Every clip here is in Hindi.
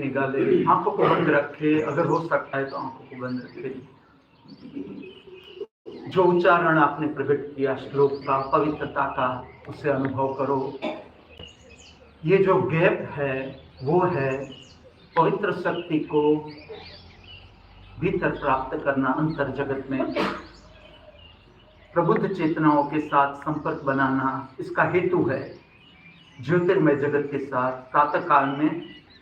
निगाले, आंखों को बंद रखे, अगर हो सकता है तो आंखों को बंद रखे। जो उच्चारण आपने प्रकट किया श्लोक का, पवित्रता का, उसे अनुभव करो। ये जो गैप है वो है पवित्र शक्ति को भीतर प्राप्त करना, अंतर जगत में प्रबुद्ध चेतनाओं के साथ संपर्क बनाना। इसका हेतु है ज्योतिर्मय जगत के साथ प्रातः काल में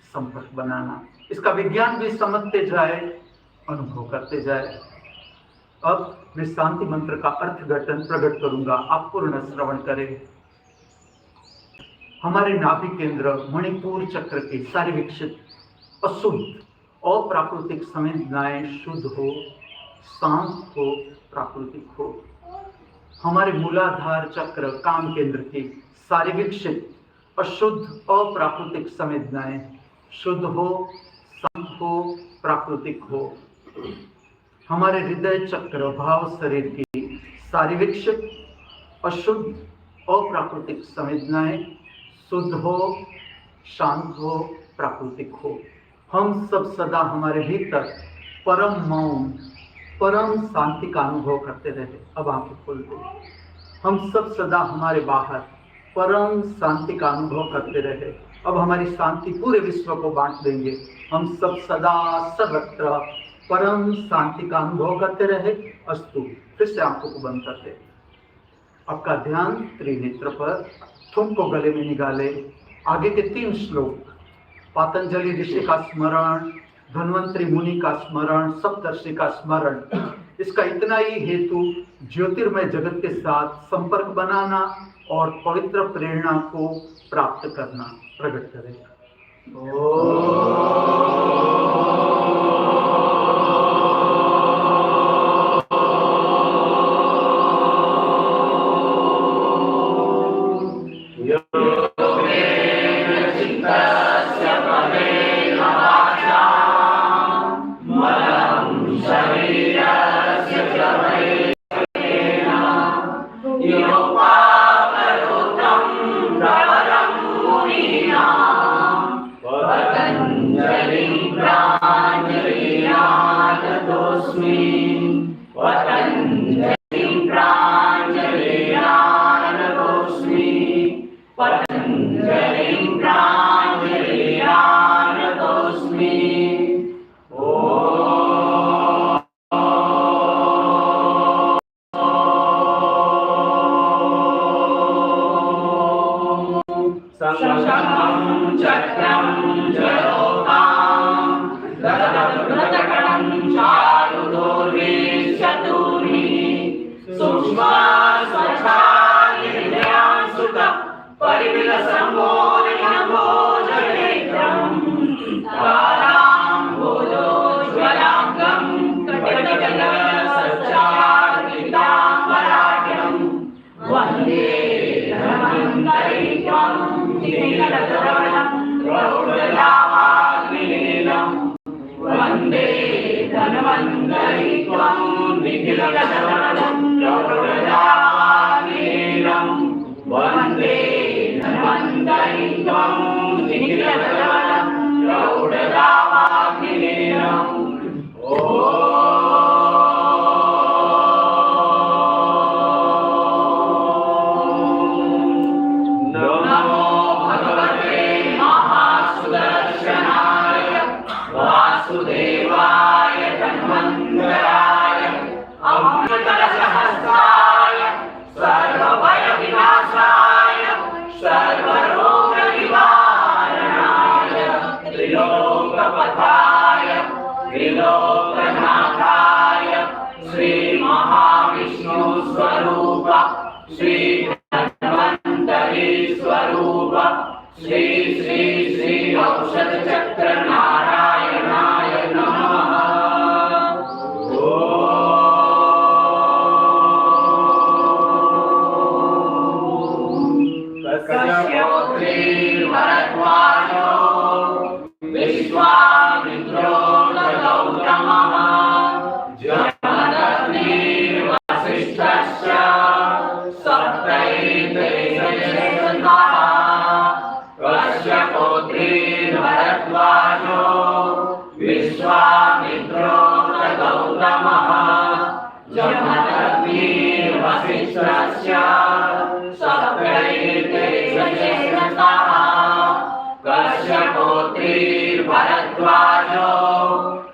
संपर्क बनाना। इसका विज्ञान भी समझते जाए, अनुभव करते जाए। अब मैं शांति मंत्र का अर्थघटन प्रकट करूंगा, आप पूर्ण श्रवण करें। हमारे नाभि केंद्र मणिपुर चक्र के सारे विकसित अशुद्ध अप्राकृतिक संवेदनाएं शुद्ध हो, शांत हो, प्राकृतिक हो। हमारे मूलाधार चक्र काम केंद्र के सारे विकसित अशुद्ध अप्राकृतिक संवेदनाएं शुद्ध हो, शांत हो, प्राकृतिक हो। हमारे हृदय चक्र भाव शरीर की सारी विकसित अशुद्ध अप्राकृतिक संवेदनाएं शुद्ध हो, शांत हो, प्राकृतिक हो। हम सब सदा हमारे भीतर परम मौन, परम शांति का अनुभव करते रहे। अब आंखें खोल दो। हम सब सदा हमारे बाहर परम शांति का अनुभव करते रहे। अब हमारी शांति पूरे विश्व को बांट देंगे। हम सब सदा सर्वत्र परम शांति का अनुभव करते रहे। अस्तु। फिर से आंखों को बंद करते, आपका ध्यान त्रिनेत्र पर, थूम को गले में निकाले। आगे के 3 श्लोक पातंजलि ऋषि का स्मरण, धन्वंतरी मुनि का स्मरण, सप्तर्षि का स्मरण। इसका इतना ही हेतु ज्योतिर्मय जगत के साथ संपर्क बनाना और पवित्र प्रेरणा को प्राप्त करना। प्रकट करें। वसिष्ठस्य सप्तैर्देशेषतः कश्यपोत्रीर्भरद्वाजो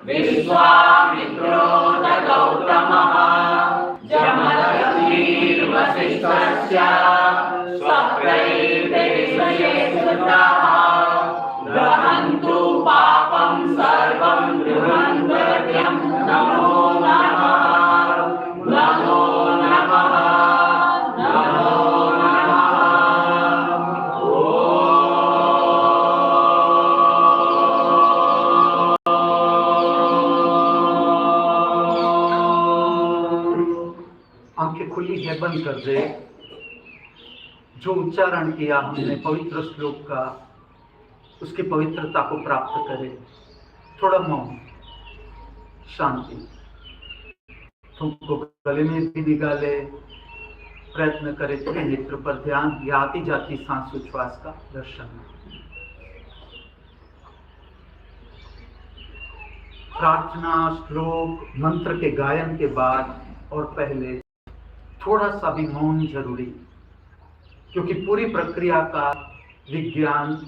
विश्वामित्रो च गौतमः जमदग्निर्वसिष्ठस्य सप्तैर्देशेषतः गहन्तु पापं सर्वं गृह्णन्त्यं नमो नमः नमो नमः नमो नमः आंखें खुली है, बंद कर दे। जो उच्चारण किया हमने पवित्र श्लोक का, उसकी पवित्रता को प्राप्त करे। थोड़ा मौन, शांति। तुमको गले में भी निकाले, प्रयत्न करे थोड़े नेत्र पर ध्यान, या आती जाती सांस उच्छ्वास का दर्शन। प्रार्थना, श्लोक, मंत्र के गायन के बाद और पहले थोड़ा सा भी मौन जरूरी, क्योंकि पूरी प्रक्रिया का विज्ञान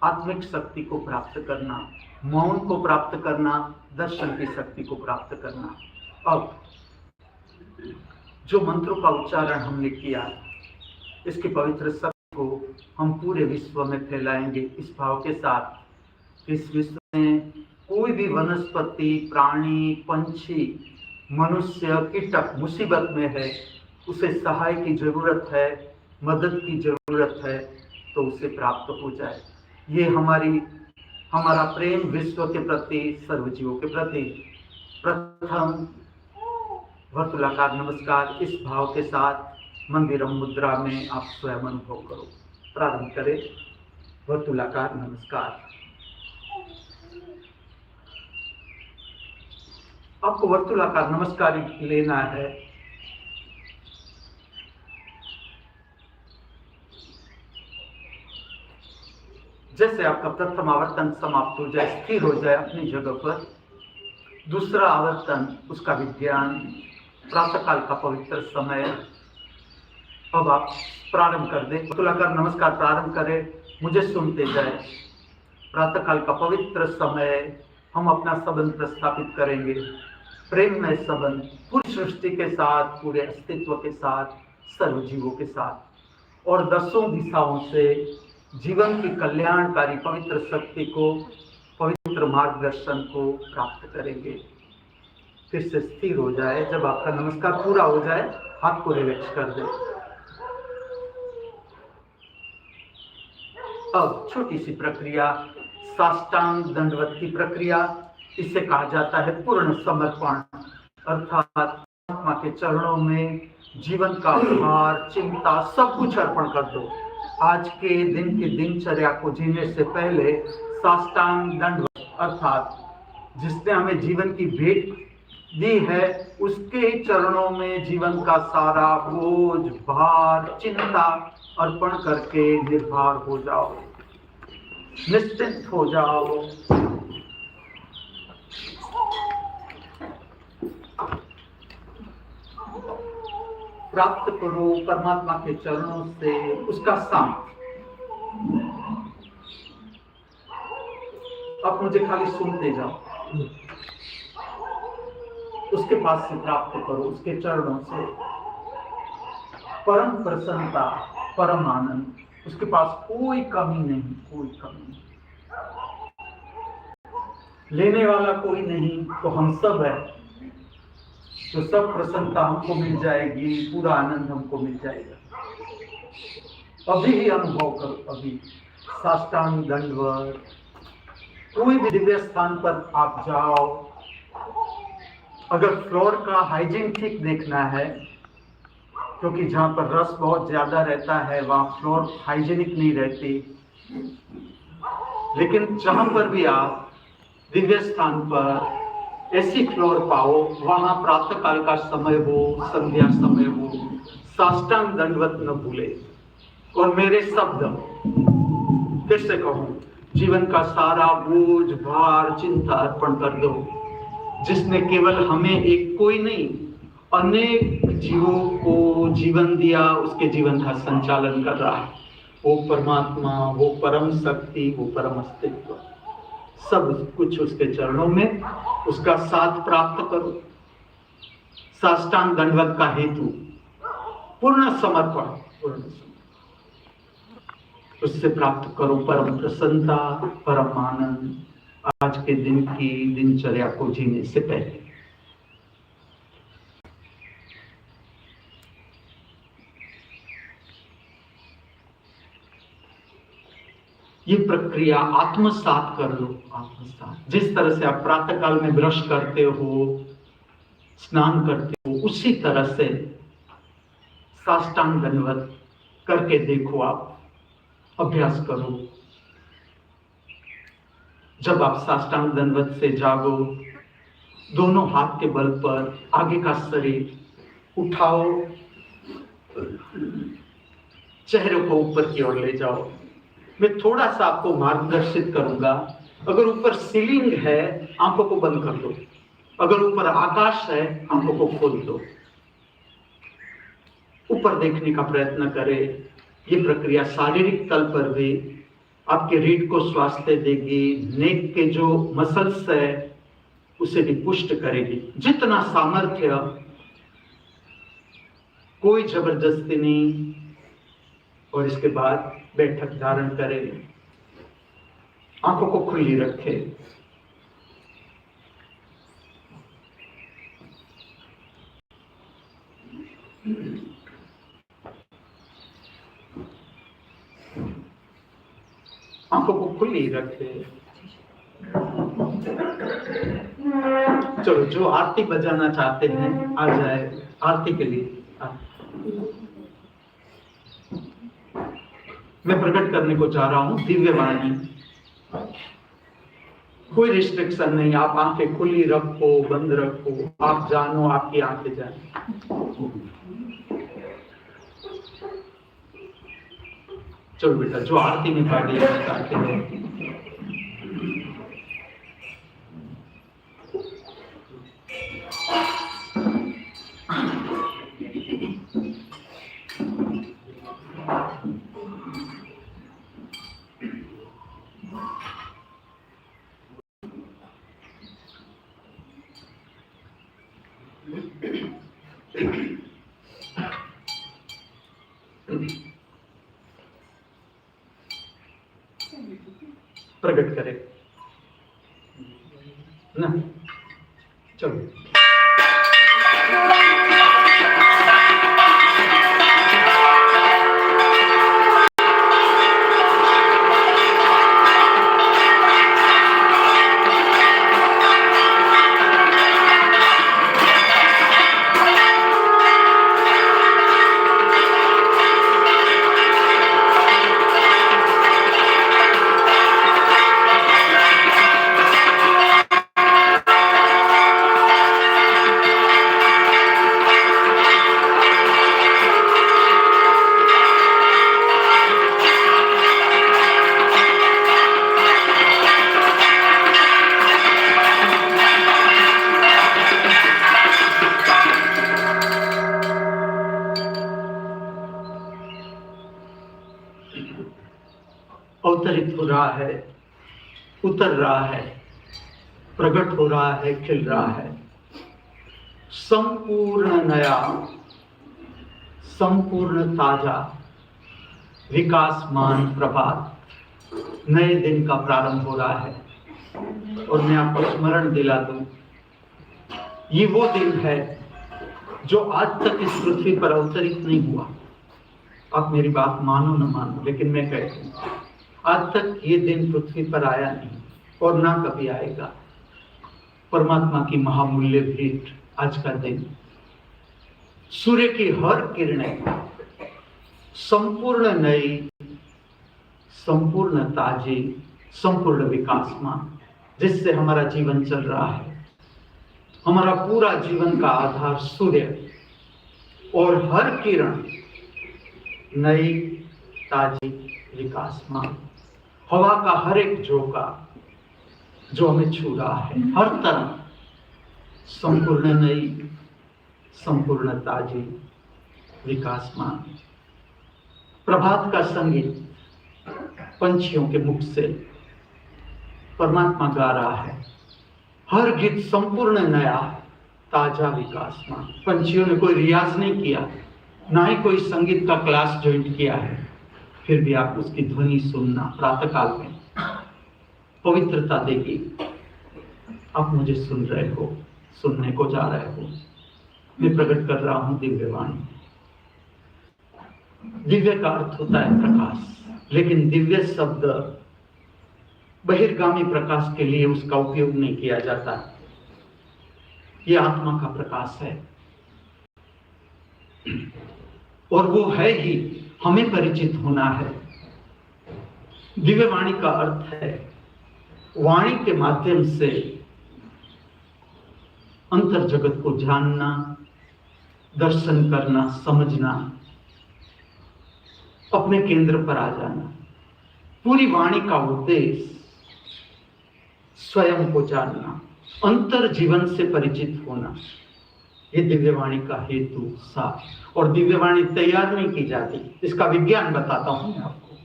आत्मिक शक्ति को प्राप्त करना, मौन को प्राप्त करना, दर्शन की शक्ति को प्राप्त करना। अब जो मंत्रों का उच्चारण हमने किया, इसके पवित्र शब्द को हम पूरे विश्व में फैलाएंगे इस भाव के साथ। इस विश्व में कोई भी वनस्पति, प्राणी, पंछी, मनुष्य, कीटक मुसीबत में है, उसे सहाय की जरूरत है, मदद की जरूरत है, तो उसे प्राप्त हो जाए। ये हमारा प्रेम विश्व के प्रति, सर्वजीवों के प्रति। प्रथम वर्तुलाकार नमस्कार इस भाव के साथ मंदिरम मुद्रा में आप स्वयं अनुभव करो। प्रारंभ करें वर्तुलाकार नमस्कार। आपको वर्तुलाकार नमस्कार लेना है। जैसे आपका प्रथम आवर्तन समाप्त हो जाए, स्थिर हो जाए अपनी जगह पर, दूसरा आवर्तन, उसका विज्ञान, प्रातःकाल का पवित्र समय। अब आप प्रारंभ कर दें, वर्तुलाकार नमस्कार प्रारंभ करें, मुझे सुनते जाए। प्रातःकाल का पवित्र समय, हम अपना संबंध प्रस्थापित करेंगे, प्रेम में संबंध, पूरी सृष्टि के साथ, पूरे अस्तित्व के साथ, सर्वजीवों के साथ, और दसों दिशाओं से जीवन की कल्याणकारी पवित्र शक्ति को, पवित्र मार्गदर्शन को प्राप्त करेंगे। फिर से स्थिर हो जाए। जब आपका नमस्कार पूरा हो जाए, हाथ को रिलैक्स कर दे। अब छोटी सी प्रक्रिया, साष्टांग दंडवत की प्रक्रिया। इसे कहा जाता है पूर्ण समर्पण, अर्थात आत्मा के चरणों में जीवन का भार, चिंता, सब कुछ अर्पण कर दो। आज के दिन की दिनचर्या को जीने से पहले साष्टांग दंडवत, अर्थात जिसने हमें जीवन की भेंट दी है, उसके ही चरणों में जीवन का सारा बोझ, भार, चिंता अर्पण करके निर्भर हो जाओ, निश्चिंत हो जाओ। प्राप्त करो परमात्मा के चरणों से उसका साथ। अब मुझे खाली सुनते जाओ, उसके पास से प्राप्त करो, उसके चरणों से परम प्रसन्नता, परम आनंद। उसके पास कोई कमी नहीं, कोई कमी नहीं, लेने वाला कोई नहीं, तो हम सब है। तो सब प्रसन्नता हमको मिल जाएगी, पूरा आनंद हमको मिल जाएगा। अभी ही अनुभव करो, अभी साष्टांग दंडवत। कोई भी दिव्य स्थान पर आप जाओ, अगर फ्लोर का हाइजीन ठीक देखना है, क्योंकि जहाँ पर रस बहुत ज्यादा रहता है वहाँ फ्लोर हाइजीनिक नहीं रहती, लेकिन जहाँ पर भी आप दिव्य स्थान पर ऐसी फ्लोर पाओ, वहां प्रातःकाल का समय हो, संध्या समय हो, साष्टांग दंडवत न भूले। और मेरे शब्द कैसे कहूं, जीवन का सारा बोझ, भार, चिंता अर्पण कर दो। जिसने केवल हमें एक कोई नहीं अनेक जीवों को जीवन दिया, उसके जीवन का संचालन कर रहा है। वो परमात्मा, वो परम शक्ति, वो परम अस्तित्व, सब कुछ उसके चरणों में। उसका साथ प्राप्त करो। साष्टांग दंडवत का हेतु पूर्ण समर्पण, पूर्ण समर्पण। उससे प्राप्त करो परम प्रसन्नता, परम आनंद आज के दिन की दिनचर्या को जीने से पहले। ये प्रक्रिया आत्मसात कर लो, आत्मसात। जिस तरह से आप प्रातः काल में ब्रश करते हो, स्नान करते हो, उसी तरह से साष्टांग दंडवत करके देखो। आप अभ्यास करो। जब आप साष्टांग दंडवत से जागो, दोनों हाथ के बल पर आगे का शरीर उठाओ, चेहरे को ऊपर की ओर ले जाओ। मैं थोड़ा सा आपको मार्गदर्शित करूंगा। अगर ऊपर सीलिंग है, आंखों को बंद कर दो। अगर ऊपर आकाश है, आंखों को खोल दो। ऊपर देखने का प्रयत्न करें। ये प्रक्रिया शारीरिक तल पर भी आपके रीढ़ को स्वास्थ्य देगी, नेक के जो मसल्स है उसे भी पुष्ट करेगी। जितना सामर्थ्य, कोई जबरदस्ती नहीं। और इसके बाद बैठक धारण करें, आंखों को खुली रखें। आंखों को खुली रखें। चलो, जो आरती बजाना चाहते हैं आ जाए आरती के लिए। मैं प्रकट करने को चाह रहा हूं दिव्य वाणी। कोई रिस्ट्रिक्शन नहीं। आप आंखें खुली रखो, बंद रखो, आप जानो आपकी आंखें जाने। चलो बेटा, जो आरती में पार्टी करते हैं। प्रकट करें ना। चलो, अवतरित हो रहा है, उतर रहा है, प्रकट हो रहा है, खिल रहा है। संपूर्ण नया, संपूर्ण ताजा, विकासमान प्रभात, नए दिन का प्रारंभ हो रहा है। और मैं आपको स्मरण दिला दूं, ये वो दिन है जो आज तक इस पृथ्वी पर अवतरित नहीं हुआ। आप मेरी बात मानो न मानो, लेकिन मैं कहता हूं, आज तक ये दिन पृथ्वी पर आया नहीं और ना कभी आएगा। परमात्मा की महामूल्य भेंट आज का दिन। सूर्य की हर किरणें संपूर्ण नई, संपूर्ण ताजी, संपूर्ण विकासमान, जिससे हमारा जीवन चल रहा है। हमारा पूरा जीवन का आधार सूर्य, और हर किरण नई, ताजी, विकासमान। हवा का हर एक झोंका जो हमें छू रहा है, हर तरह संपूर्ण नई, संपूर्ण ताजी, विकासमान। प्रभात का संगीत पंछियों के मुख से परमात्मा गा रहा है। हर गीत संपूर्ण नया, ताजा, विकासमान। पंछियों ने कोई रियाज नहीं किया, ना ही कोई संगीत का क्लास ज्वाइन किया है, फिर भी आप उसकी ध्वनि सुनना प्रातःकाल में पवित्रता देगी। आप मुझे सुन रहे हो, सुनने को जा रहे हो। मैं प्रकट कर रहा हूं दिव्यवाणी। दिव्य का अर्थ होता है प्रकाश, लेकिन दिव्य शब्द बहिर्गामी प्रकाश के लिए उसका उपयोग नहीं किया जाता। ये आत्मा का प्रकाश है और वो है ही, हमें परिचित होना है। दिव्यवाणी का अर्थ है वाणी के माध्यम से अंतर जगत को जानना, दर्शन करना, समझना, अपने केंद्र पर आ जाना। पूरी वाणी का उद्देश्य स्वयं को जानना, अंतर जीवन से परिचित होना। ये दिव्यवाणी का हेतु सार। और दिव्यवाणी तैयार नहीं की जाती, इसका विज्ञान बताता हूं मैं आपको।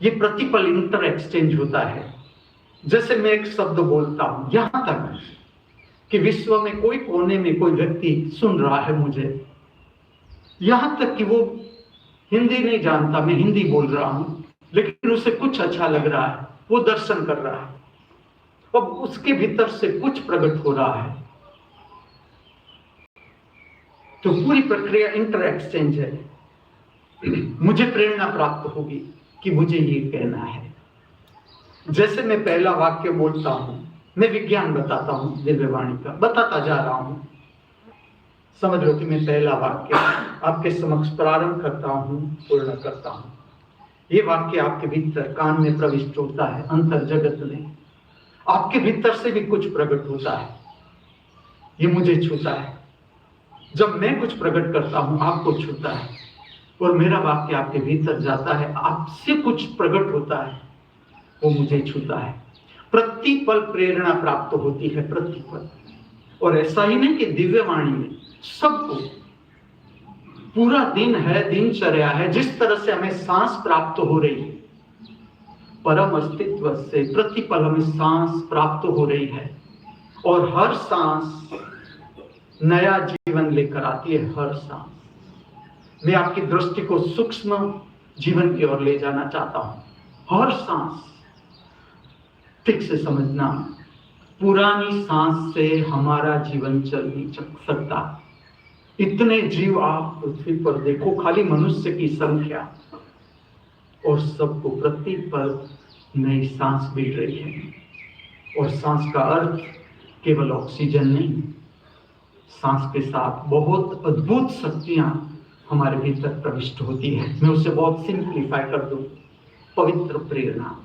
ये प्रतिपल इंटर एक्सचेंज होता है। जैसे मैं एक शब्द बोलता हूं, यहां तक कि विश्व में कोई कोने में कोई व्यक्ति सुन रहा है मुझे, यहां तक कि वो हिंदी नहीं जानता, मैं हिंदी बोल रहा हूं, लेकिन उसे कुछ अच्छा लग रहा है, वो दर्शन कर रहा है। अब उसके भीतर से कुछ प्रकट हो रहा है। तो पूरी प्रक्रिया इंटर एक्सचेंज है। मुझे प्रेरणा प्राप्त होगी कि मुझे ये कहना है। जैसे मैं पहला वाक्य बोलता हूं, मैं विज्ञान बताता हूं, दिव्यवाणी का बताता जा रहा हूं। समझ लो कि मैं पहला वाक्य आपके समक्ष प्रारंभ करता हूं, पूर्ण करता हूं। ये वाक्य आपके भीतर कान में प्रविष्ट होता है, अंतर जगत में आपके भीतर से भी कुछ प्रकट होता है। ये मुझे छूता है। जब मैं कुछ प्रकट करता हूं, आपको छूता है, और मेरा वाक्य आपके भीतर जाता है, आपसे कुछ प्रकट होता है, वो मुझे छूता है। प्रतिपल प्रेरणा प्राप्त होती है, प्रतिपल। और ऐसा ही नहीं कि दिव्यवाणी में सबको पूरा दिन है, दिनचर्या है, जिस तरह से हमें सांस प्राप्त हो रही है, परम अस्तित्व से प्रतिपल हमें सांस प्राप्त हो रही है, और हर सांस नया जीवन लेकर आती है। हर सांस। मैं आपकी दृष्टि को सूक्ष्म जीवन की ओर ले जाना चाहता हूं। हर सांस ठीक से समझना, पुरानी सांस से हमारा जीवन चल नहीं सकता। इतने जीव आप पृथ्वी पर देखो, खाली मनुष्य की संख्या, और सबको प्रतिपल नई सांस मिल रही है। और सांस का अर्थ केवल ऑक्सीजन नहीं, सांस के साथ बहुत अद्भुत शक्तियां हमारे भीतर प्रविष्ट होती है। मैं उसे बहुत सिंप्लीफाई कर दूं। पवित्र प्रेरणा।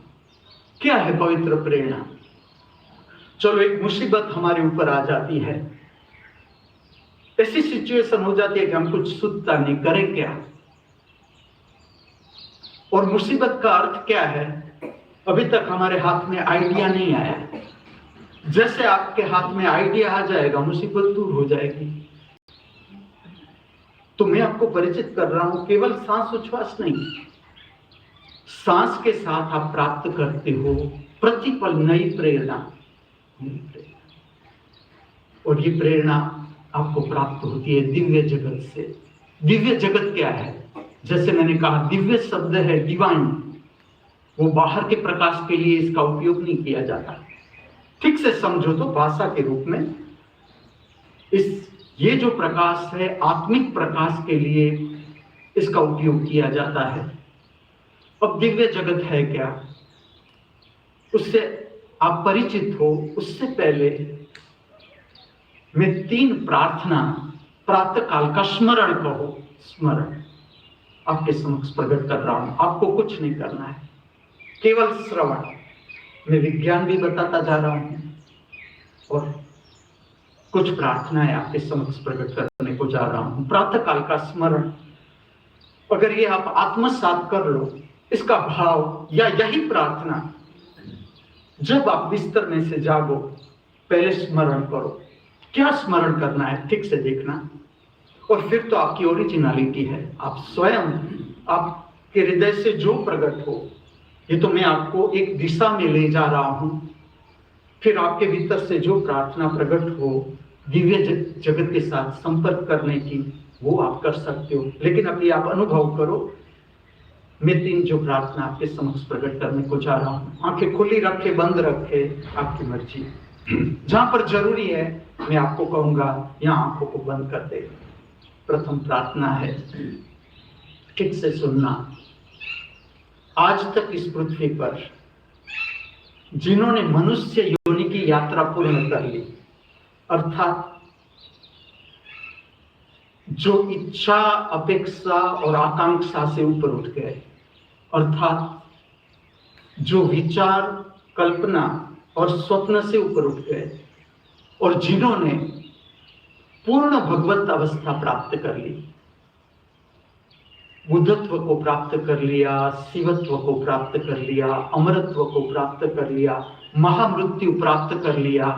क्या है पवित्र प्रेरणा? चलो, एक मुसीबत हमारे ऊपर आ जाती है, ऐसी सिचुएशन हो जाती है कि हम कुछ सूझता नहीं, करें क्या? और मुसीबत का अर्थ क्या है? अभी तक हमारे हाथ में आइडिया नहीं आया। जैसे आपके हाथ में आइडिया आ जाएगा, मुसीबत दूर हो जाएगी। तो मैं आपको परिचित कर रहा हूं, केवल सांस उच्छ्वास नहीं, सांस के साथ आप प्राप्त करते हो प्रतिपल नई प्रेरणा। और ये प्रेरणा आपको प्राप्त होती है दिव्य जगत से। दिव्य जगत क्या है? जैसे मैंने कहा, दिव्य शब्द है डिवाइन। वो बाहर के प्रकाश के लिए इसका उपयोग नहीं किया जाता। ठीक से समझो तो भाषा के रूप में ये जो प्रकाश है, आत्मिक प्रकाश के लिए इसका उपयोग किया जाता है। अब दिव्य जगत है क्या, उससे आप परिचित हो, उससे पहले मैं 3 प्रार्थना प्रातःकाल का स्मरण कहो, स्मरण आपके समक्ष प्रकट कर रहा हूं। आपको कुछ नहीं करना है, केवल श्रवण। मैं विज्ञान भी बताता जा रहा हूं और कुछ प्रार्थनाएं आपके समक्ष प्रकट करने को जा रहा हूं। प्रातःकाल का स्मरण, अगर ये आप आत्मसात कर लो, इसका भाव या यही प्रार्थना, जब आप बिस्तर में से जागो, पहले स्मरण करो। क्या स्मरण करना है ठीक से देखना, और फिर तो आपकी ओरिजिनलिटी है। आप स्वयं, आपके हृदय से जो प्रकट हो, ये तो मैं आपको एक दिशा में ले जा रहा हूं। फिर आपके भीतर से जो प्रार्थना प्रकट हो दिव्य जगत के साथ संपर्क करने की, वो आप कर सकते हो। लेकिन अभी आप अनुभव करो, मैं 3 जो प्रार्थना आपके समक्ष प्रकट करने को जा रहा हूं। आंखें खुली रखे, बंद रखे, आपकी मर्जी। जहां पर जरूरी है मैं आपको कहूंगा यहां आंखों को बंद कर दे। प्रथम प्रार्थना है, ठीक से सुनना। आज तक इस पृथ्वी पर जिन्होंने मनुष्य योनि की यात्रा पूर्ण कर ली, अर्थात जो इच्छा, अपेक्षा और आकांक्षा से ऊपर उठ गए, अर्थात जो विचार, कल्पना और स्वप्न से ऊपर उठ गए, और जिन्होंने पूर्ण भगवत अवस्था प्राप्त कर ली, बुद्धत्व को प्राप्त कर लिया, शिवत्व को प्राप्त कर लिया, अमरत्व को प्राप्त कर लिया, महामृत्यु प्राप्त कर लिया,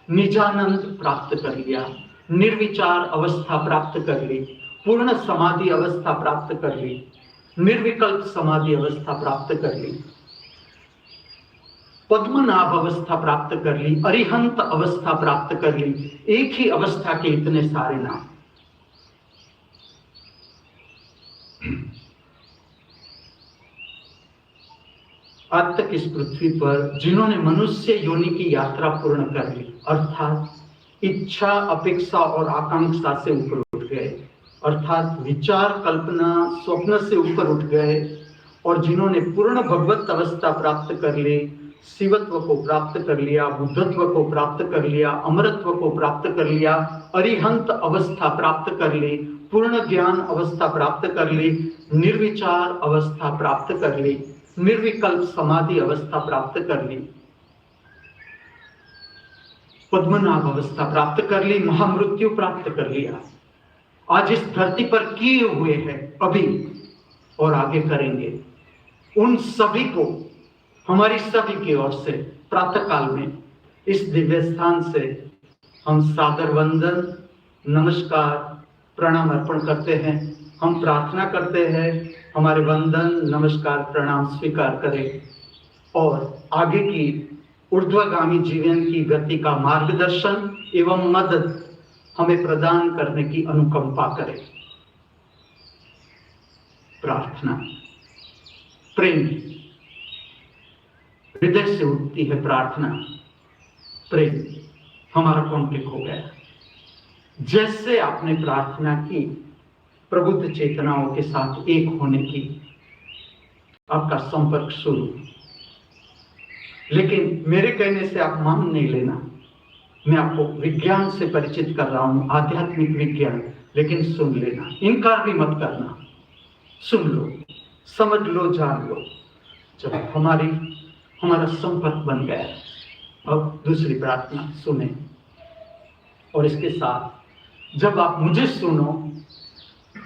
निजानंद प्राप्त कर लिया, निर्विचार अवस्था प्राप्त कर ली, पूर्ण समाधि अवस्था प्राप्त कर ली, निर्विकल्प समाधि अवस्था प्राप्त कर ली, पद्मनाभ अवस्था प्राप्त कर ली, अरिहंत अवस्था प्राप्त कर ली। एक ही अवस्था के इतने सारे नाम। आज तक इस पृथ्वी पर जिन्होंने मनुष्य योनि की यात्रा पूर्ण कर ली, अर्थात इच्छा, अपेक्षा और आकांक्षा से ऊपर उठ गए, अर्थात विचार, कल्पना, स्वप्न से ऊपर उठ गए, और जिन्होंने पूर्ण भगवत अवस्था प्राप्त कर ली, शिवत्व को प्राप्त कर लिया, बुद्धत्व को प्राप्त कर लिया, अमरत्व को प्राप्त कर लिया, अरिहंत अवस्था प्राप्त कर ली, पूर्ण ज्ञान अवस्था प्राप्त कर ली, निर्विचार अवस्था प्राप्त कर ली, निर्विकल्प समाधि अवस्था प्राप्त कर ली, पद्मनाभ अवस्था प्राप्त कर ली, महामृत्यु प्राप्त कर लिया। आज इस धरती पर किए हुए हैं अभी और आगे करेंगे, उन सभी को हमारी सभी की ओर से प्रातः काल में इस दिव्य स्थान से हम सादर वंदन, नमस्कार, प्रणाम अर्पण करते हैं। हम प्रार्थना करते हैं हमारे वंदन, नमस्कार, प्रणाम स्वीकार करें और आगे की ऊर्ध्वगामी जीवन की गति का मार्गदर्शन एवं मदद हमें प्रदान करने की अनुकंपा करें। प्रार्थना। प्रेम, हृदय से उठती है प्रार्थना। प्रेम, हमारा कॉन्टेक्ट हो गया। जैसे आपने प्रार्थना की प्रबुद्ध चेतनाओं के साथ एक होने की, आपका संपर्क शुरू। लेकिन मेरे कहने से आप मान नहीं लेना, मैं आपको विज्ञान से परिचित कर रहा हूं, आध्यात्मिक विज्ञान। लेकिन सुन लेना, इनकार भी मत करना, सुन लो, समझ लो, जान लो। जब हमारा संपर्क बन गया, अब दूसरी प्रार्थना सुने, और इसके साथ जब आप मुझे सुनो,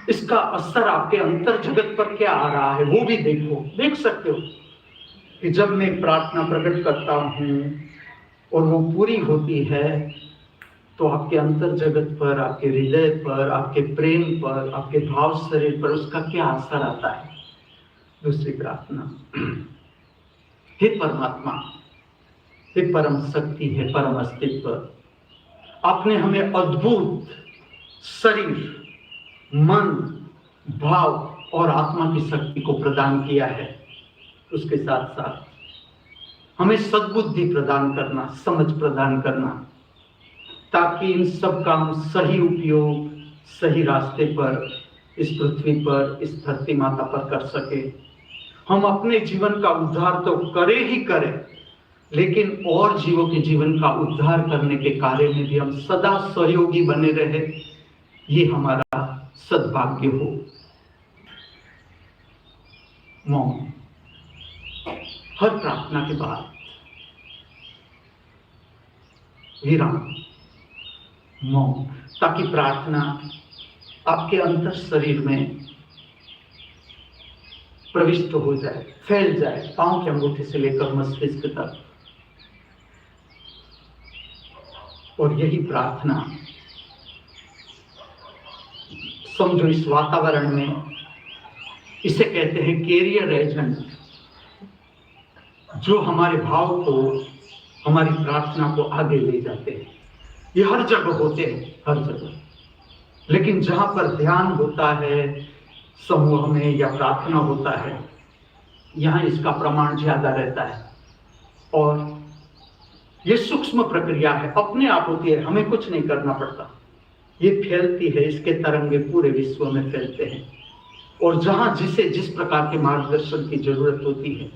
इसका असर आपके अंतर जगत पर क्या आ रहा है वो भी देखो। देख सकते हो कि जब मैं प्रार्थना प्रकट करता हूं और वो पूरी होती है, तो आपके अंतर जगत पर, आपके हृदय पर, आपके प्रेम पर, आपके भाव शरीर पर उसका क्या असर आता है। दूसरी प्रार्थना। हे परमात्मा, हे परम शक्ति, हे परम अस्तित्व, आपने हमें अद्भुत शरीर, मन, भाव और आत्मा की शक्ति को प्रदान किया है। उसके साथ साथ हमें सद्बुद्धि प्रदान करना, समझ प्रदान करना, ताकि इन सब का हम सही उपयोग सही रास्ते पर, इस पृथ्वी पर, इस धरती माता पर कर सके। हम अपने जीवन का उद्धार तो करें ही करें, लेकिन और जीवों के जीवन का उद्धार करने के कार्य में भी हम सदा सहयोगी बने रहे, ये हमारा सद्भाग्य हो। मौन। हर प्रार्थना के बाद विराम, मौन, ताकि प्रार्थना आपके अंतर शरीर में प्रविष्ट हो जाए, फैल जाए, पांव के अंगूठे से लेकर मस्तिष्क तक। और यही प्रार्थना समझो इस वातावरण में, इसे कहते हैं कैरियर एजेंट, जो हमारे भाव को, हमारी प्रार्थना को आगे ले जाते हैं। ये हर जगह होते हैं, हर जगह। लेकिन जहां पर ध्यान होता है समूह में या प्रार्थना होता है, यहां इसका प्रमाण ज्यादा रहता है। और ये सूक्ष्म प्रक्रिया है, अपने आप होती है, हमें कुछ नहीं करना पड़ता। ये फैलती है, इसके तरंगे पूरे विश्व में फैलते हैं। और जहां जिसे जिस प्रकार के मार्गदर्शन की जरूरत होती है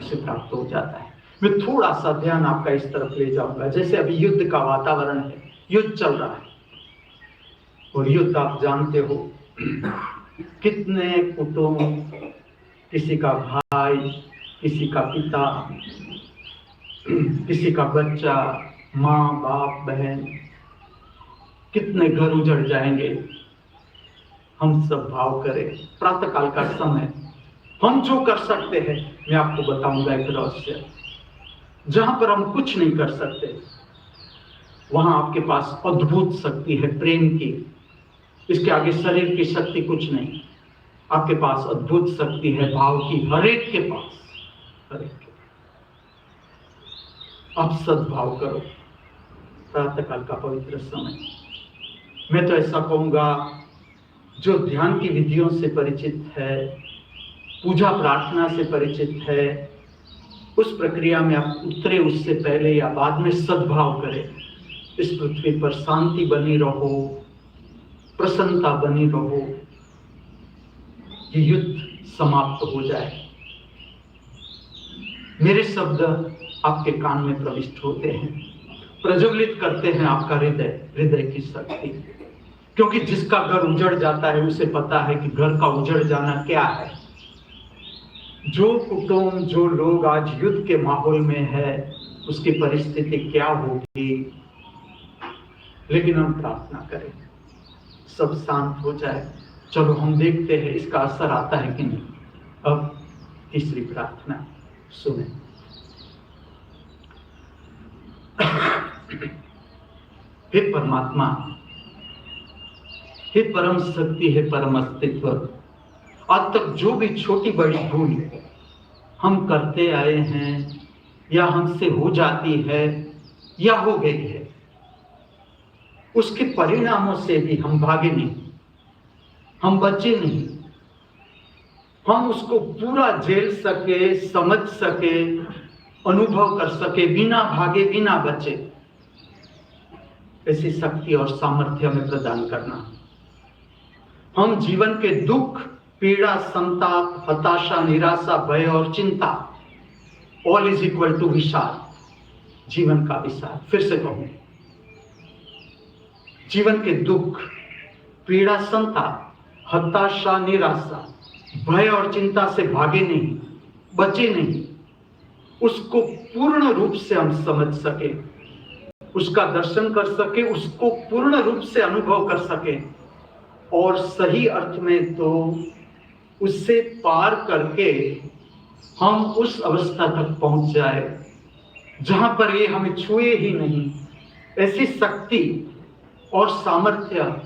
उसे प्राप्त हो जाता है। मैं थोड़ा सा ध्यान आपका इस तरफ ले जाऊंगा। जैसे अभी युद्ध का वातावरण है, युद्ध चल रहा है, और युद्ध आप जानते हो, कितने कुटुंब, किसी का भाई, किसी का पिता, किसी का बच्चा, माँ बाप बहन, कितने घर उजड़ जाएंगे। हम सब भाव करें। प्रातःकाल का समय हम जो कर सकते हैं, मैं आपको बताऊंगा एक रहस्य। जहां पर हम कुछ नहीं कर सकते, वहां आपके पास अद्भुत शक्ति है प्रेम की। इसके आगे शरीर की शक्ति कुछ नहीं। आपके पास अद्भुत शक्ति है भाव की, हरेक के पास, हरेक के। आप सद्भाव करो। प्रातःकाल का पवित्र समय, मैं तो ऐसा कहूंगा, जो ध्यान की विधियों से परिचित है, पूजा प्रार्थना से परिचित है, उस प्रक्रिया में आप उतरे उससे पहले या बाद में सद्भाव करें। इस पृथ्वी पर शांति बनी रहो, प्रसन्नता बनी रहो, ये युद्ध समाप्त हो जाए। मेरे शब्द आपके कान में प्रविष्ट होते हैं, प्रज्वलित करते हैं आपका हृदय, हृदय की शक्ति। क्योंकि जिसका घर उजड़ जाता है उसे पता है कि घर का उजड़ जाना क्या है। जो कुटुंब, जो लोग आज युद्ध के माहौल में है, उसकी परिस्थिति क्या होगी। लेकिन हम प्रार्थना करें, सब शांत हो जाए। चलो हम देखते हैं इसका असर आता है कि नहीं। अब तीसरी प्रार्थना सुने। हे परमात्मा, हे परम शक्ति, हे परम अस्तित्व, आज तक जो भी छोटी बड़ी भूल हम करते आए हैं, या हमसे हो जाती है या हो गई है, उसके परिणामों से भी हम भागे नहीं, हम बचे नहीं। हम उसको पूरा झेल सके, समझ सके, अनुभव कर सके, बिना भागे, बिना बचे। ऐसी शक्ति और सामर्थ्य हमें प्रदान करना। हम जीवन के दुख, पीड़ा, संताप, हताशा, निराशा, भय और चिंता, ऑल इज इक्वल टू विषाद, जीवन का विषाद। फिर से कहूं, जीवन के दुख, पीड़ा, संताप, हताशा, निराशा, भय और चिंता से भागे नहीं, बचे नहीं। उसको पूर्ण रूप से हम समझ सके, उसका दर्शन कर सके, उसको पूर्ण रूप से अनुभव कर सके, और सही अर्थ में तो उससे पार करके हम उस अवस्था तक पहुंच जाए जहां पर ये हमें छुए ही नहीं। ऐसी शक्ति और सामर्थ्य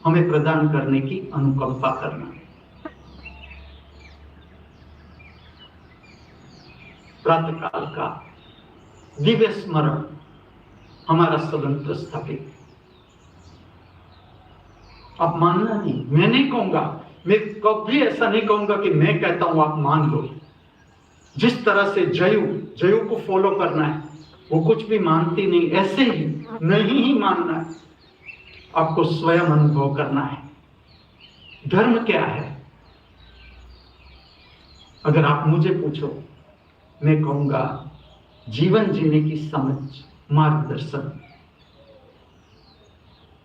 हमें प्रदान करने की अनुकंपा करना। प्रातःकाल का दिव्य स्मरण हमारा सदन प्रस्थापित। आप मानना नहीं, मैं नहीं कहूंगा, मैं कभी ऐसा नहीं कहूंगा कि मैं कहता हूं आप मान लो। जिस तरह से जयू को फॉलो करना है, वो कुछ भी मानती नहीं, ऐसे ही नहीं ही मानना है, आपको स्वयं अनुभव करना है। धर्म क्या है? अगर आप मुझे पूछो, मैं कहूंगा जीवन जीने की समझ, मार्गदर्शन।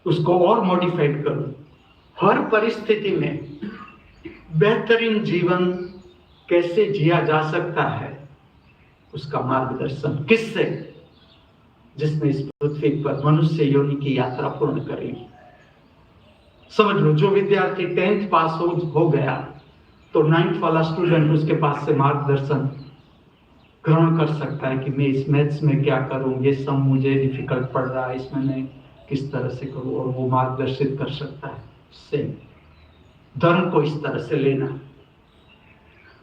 उसको और मॉडिफाइड करो, हर परिस्थिति में बेहतरीन जीवन कैसे जिया जा सकता है, उसका मार्गदर्शन। किससे? जिसने इस पृथ्वी पर मनुष्य योनि की यात्रा पूर्ण करी। समझ लो, जो विद्यार्थी 10th पास हो गया तो 9th वाला स्टूडेंट उसके पास से मार्गदर्शन ग्रहण कर सकता है कि मैं इस मैथ्स में क्या करूं, ये सम मुझे डिफिकल्ट पड़ रहा है, इसमें मैं किस तरह से करूं, और वो मार्गदर्शित कर सकता है। सेम धर्म को इस तरह से लेना,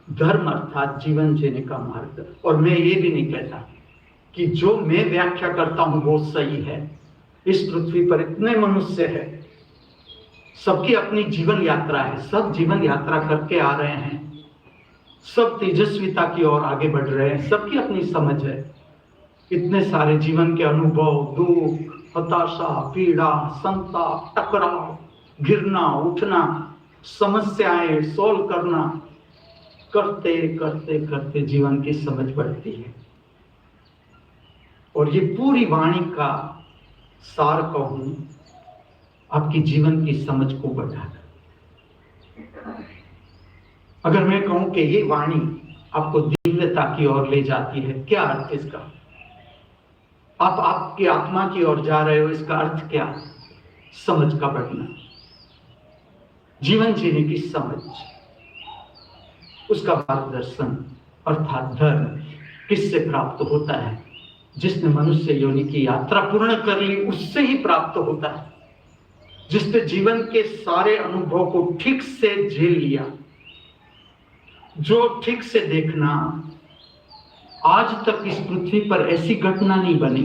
धर्म अर्थात जीवन जीने का मार्ग। और मैं ये भी नहीं कहता कि जो मैं व्याख्या करता हूं वो सही है। इस पृथ्वी पर इतने मनुष्य है, सबकी अपनी जीवन यात्रा है, सब जीवन यात्रा करके आ रहे हैं, सब तेजस्विता की ओर आगे बढ़ रहे हैं, सबकी अपनी समझ है। इतने सारे जीवन के अनुभव, दुख, हताशा, पीड़ा, संताप, टकराव, गिरना, उठना, समस्याएं सोल्व करना, करते करते करते जीवन की समझ बढ़ती है। और ये पूरी वाणी का सार कहूं, आपकी जीवन की समझ को बढ़ाकर। अगर मैं कहूं कि ये वाणी आपको दिव्यता की ओर ले जाती है, क्या अर्थ इसका? आप आपकी आत्मा की ओर जा रहे हो, इसका अर्थ क्या? समझ का बढ़ना, जीवन जीने की समझ, उसका मार्गदर्शन अर्थात धर्म किससे प्राप्त होता है? जिसने मनुष्य योनि की यात्रा पूर्ण कर ली, उससे ही प्राप्त होता है। जिसने जीवन के सारे अनुभव को ठीक से झेल लिया, जो ठीक से देखना, आज तक इस पृथ्वी पर ऐसी घटना नहीं बनी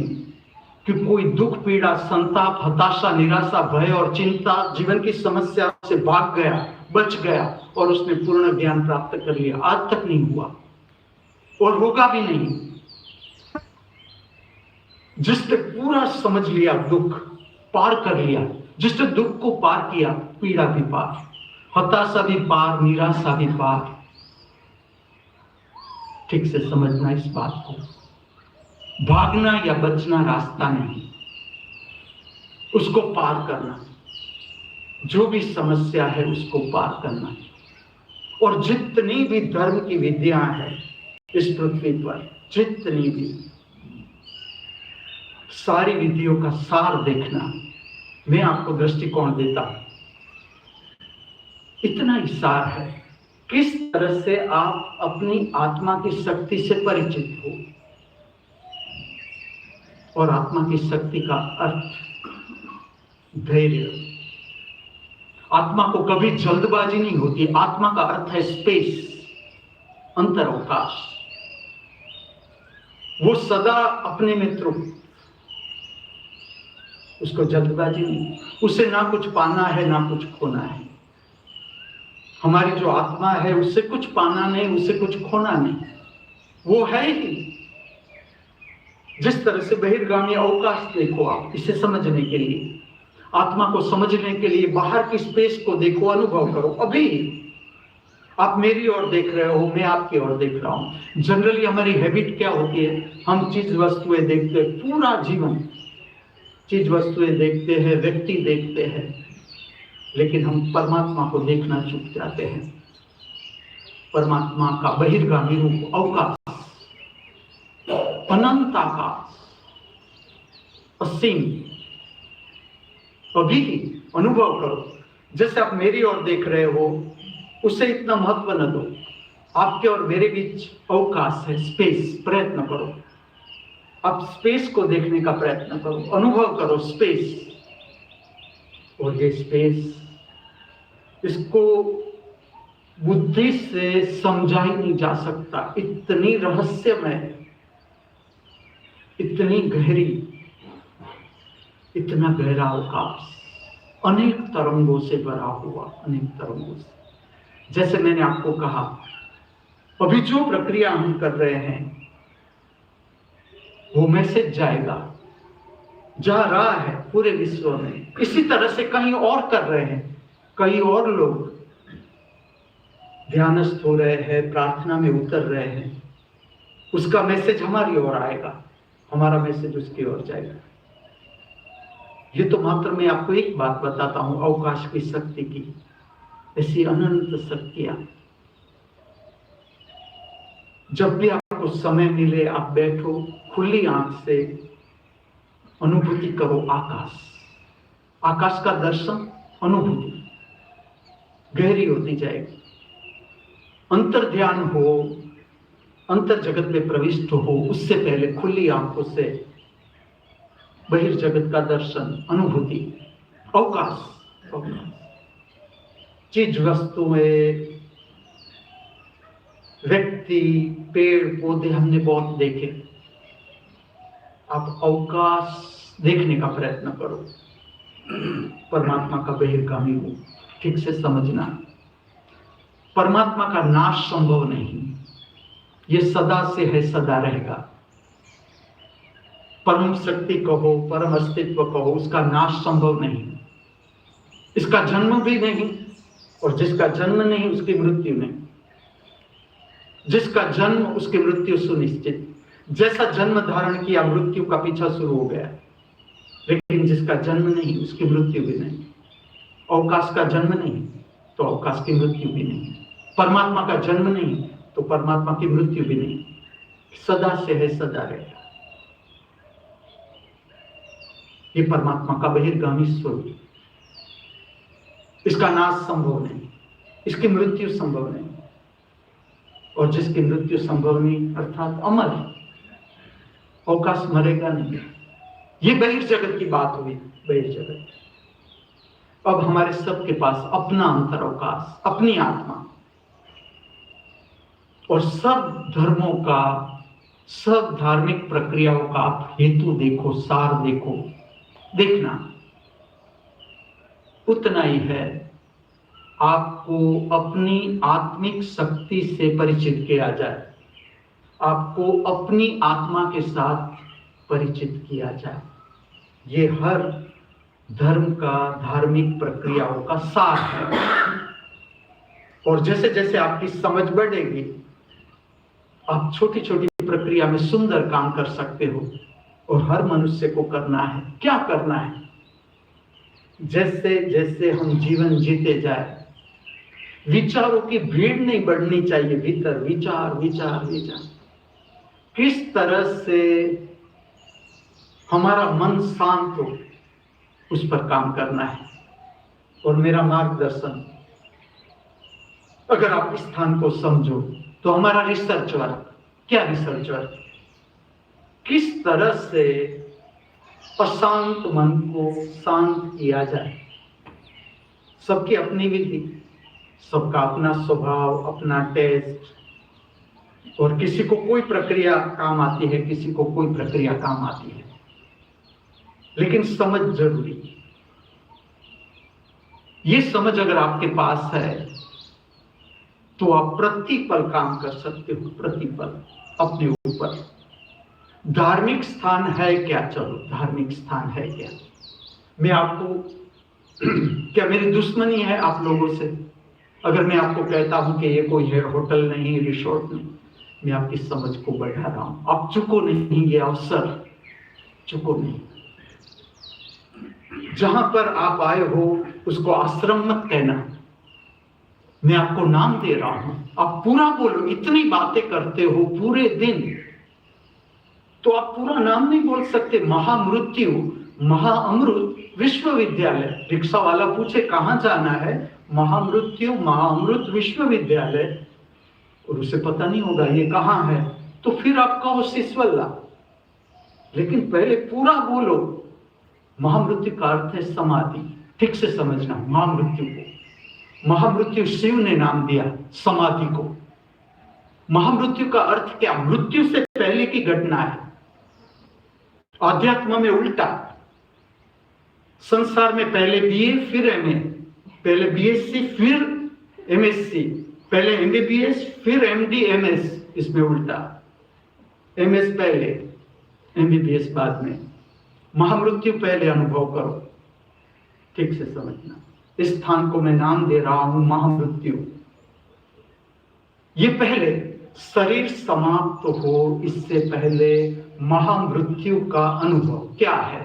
कि कोई दुख, पीड़ा, संताप, हताशा, निराशा, भय और चिंता, जीवन की समस्या से भाग गया, बच गया और उसने पूर्ण ज्ञान प्राप्त कर लिया। आज तक नहीं हुआ और होगा भी नहीं। जिसने पूरा समझ लिया, दुख पार कर लिया, जिसने दुख को पार किया, पीड़ा भी पार, हताशा भी पार, निराशा भी पार। ठीक से समझना इस बात को। भागना या बचना रास्ता नहीं, उसको पार करना, जो भी समस्या है उसको पार करना। और जितनी भी धर्म की विधियां हैं इस पृथ्वी पर, जितनी भी सारी विधियों का सार देखना, मैं आपको दृष्टिकोण देता हूं। इतना ही सार है, किस तरह से आप अपनी आत्मा की शक्ति से परिचित हो। और आत्मा की शक्ति का अर्थ धैर्य। आत्मा को कभी जल्दबाजी नहीं होती। आत्मा का अर्थ है स्पेस, अंतरअवकाश। वो सदा अपने में तृप्त, उसको जल्दबाजी नहीं, उसे ना कुछ पाना है ना कुछ खोना है। हमारी जो आत्मा है उससे कुछ पाना नहीं, उससे कुछ खोना नहीं, वो है ही। जिस तरह से बहिर्गामी अवकाश देखो आप, इसे समझने के लिए, आत्मा को समझने के लिए बाहर की स्पेस को देखो, अनुभव करो। अभी आप मेरी ओर देख रहे हो, मैं आपकी ओर देख रहा हूं। जनरली हमारी हैबिट क्या होती है? हम चीज वस्तुएं देखते हैं, पूरा जीवन चीज वस्तुएं देखते हैं, व्यक्ति देखते हैं, लेकिन हम परमात्मा को देखना चूक जाते हैं। परमात्मा का बहिर्गामी रूप अवकाश, अनंत आकाश, असीम। अभी ही अनुभव करो। जैसे आप मेरी ओर देख रहे हो, उसे इतना महत्व न दो। आपके और मेरे बीच अवकाश है, स्पेस। प्रयत्न करो, आप स्पेस को देखने का प्रयत्न करो, अनुभव करो स्पेस। और ये स्पेस, इसको बुद्धि से समझा ही नहीं जा सकता। इतनी रहस्यमय, इतनी गहरी, इतना गहरा अवकाश, अनेक तरंगों से भरा हुआ, अनेक तरंगों से। जैसे मैंने आपको कहा, अभी जो प्रक्रिया हम कर रहे हैं, वो मैसेज जाएगा, जा रहा है पूरे विश्व में। इसी तरह से कहीं और कर रहे हैं, कई और लोग ध्यानस्थ हो रहे हैं, प्रार्थना में उतर रहे हैं। उसका मैसेज हमारी ओर आएगा, हमारा मैसेज उसकी ओर जाएगा। ये तो मात्र मैं आपको एक बात बताता हूं अवकाश की शक्ति की, ऐसी अनंत शक्तियां। जब भी आपको समय मिले, आप बैठो, खुली आंख से अनुभूति करो आकाश। आकाश का दर्शन, अनुभूति गहरी होती जाएगी। अंतर ध्यान हो, अंतर जगत में प्रविष्ट हो, उससे पहले खुली आंखों से बहिर्जगत का दर्शन, अनुभूति, अवकाश, चीज वस्तुएं, व्यक्ति, पेड़ पौधे हमने बहुत देखे। आप अवकाश देखने का प्रयत्न करो। परमात्मा का बहिर्गामी हो, ठीक से समझना। परमात्मा का नाश संभव नहीं, ये सदा से है, सदा रहेगा। परम शक्ति कहो, परम अस्तित्व कहो, उसका नाश संभव नहीं, इसका जन्म भी नहीं, और जिसका जन्म नहीं उसकी मृत्यु नहीं। जिसका जन्म उसकी मृत्यु सुनिश्चित। जैसा जन्म धारण किया मृत्यु का पीछा शुरू हो गया, लेकिन जिसका जन्म नहीं उसकी मृत्यु भी नहीं। अवकाश का जन्म नहीं तो अवकाश की मृत्यु भी नहीं। परमात्मा का जन्म नहीं तो परमात्मा की मृत्यु भी नहीं। सदा से है, सदा रहेगा। ये परमात्मा का बहिर्गामी स्वरूप, इसका नाश संभव नहीं, इसकी मृत्यु संभव नहीं, और जिसकी मृत्यु संभव नहीं अर्थात अमर, अवकाश मरेगा नहीं। ये बहिर्जगत की बात हुई, बहिर्जगत। अब हमारे सबके पास अपना अंतर अवकाश, अपनी आत्मा, और सब धर्मों का, सब धार्मिक प्रक्रियाओं का आप हेतु देखो, सार देखो, देखना उतना ही है। आपको अपनी आत्मिक शक्ति से परिचित किया जाए, आपको अपनी आत्मा के साथ परिचित किया जाए। ये हर धर्म का, धार्मिक प्रक्रियाओं का सार है। और जैसे जैसे आपकी समझ बढ़ेगी, आप छोटी छोटी प्रक्रिया में सुंदर काम कर सकते हो। और हर मनुष्य को करना है। क्या करना है? जैसे जैसे हम जीवन जीते जाए, विचारों की भीड़ नहीं बढ़नी चाहिए भीतर। विचार विचार विचार, किस तरह से हमारा मन शांत हो, उस पर काम करना है। और मेरा मार्गदर्शन, अगर आप इस स्थान को समझो तो हमारा रिसर्च वर्क, क्या रिसर्च वर्क, किस तरह से अशांत मन को शांत किया जाए। सबकी अपनी विधि, सबका अपना स्वभाव, अपना टेस्ट, और किसी को कोई प्रक्रिया काम आती है, किसी को कोई प्रक्रिया काम आती है, लेकिन समझ जरूरी है। ये समझ अगर आपके पास है तो आप प्रतिपल काम कर सकते हो, प्रतिपल अपने ऊपर। धार्मिक स्थान है क्या? चलो, धार्मिक स्थान है क्या? मैं आपको क्या मेरी दुश्मनी है आप लोगों से? अगर मैं आपको कहता हूं कि ये कोई है होटल नहीं, रिसोर्ट नहीं, मैं आपकी समझ को बढ़ा रहा हूं। आप चुको नहीं, ये अवसर चुको नहीं। जहां पर आप आए हो उसको आश्रम मत कहना, मैं आपको नाम दे रहा हूं। आप पूरा बोलो। इतनी बातें करते हो पूरे दिन, तो आप पूरा नाम नहीं बोल सकते। महामृत्यु, महाअमृत विश्वविद्यालय। रिक्शा वाला पूछे कहां जाना है, महामृत्यु महाअमृत विश्वविद्यालय, और उसे पता नहीं होगा ये कहां है, तो फिर आप कहो सिसवल्ला। लेकिन पहले पूरा बोलो। महामृत्यु का अर्थ है समाधि। ठीक से समझना महामृत्यु को। महामृत्यु शिव ने नाम दिया समाधि को। महामृत्यु का अर्थ क्या? मृत्यु से पहले की घटना है। आध्यात्म में उल्टा, संसार में पहले बीए फिर एमए, पहले बीएससी फिर एमएससी, पहले एमबीबीएस फिर एमडी एमएस, इसमें उल्टा। एमएस पहले, एमबीबीएस बाद में। महामृत्यु पहले अनुभव करो। ठीक से समझना। इस स्थान को मैं नाम दे रहा हूं महामृत्यु। ये पहले शरीर समाप्त हो, इससे पहले महामृत्यु का अनुभव क्या है?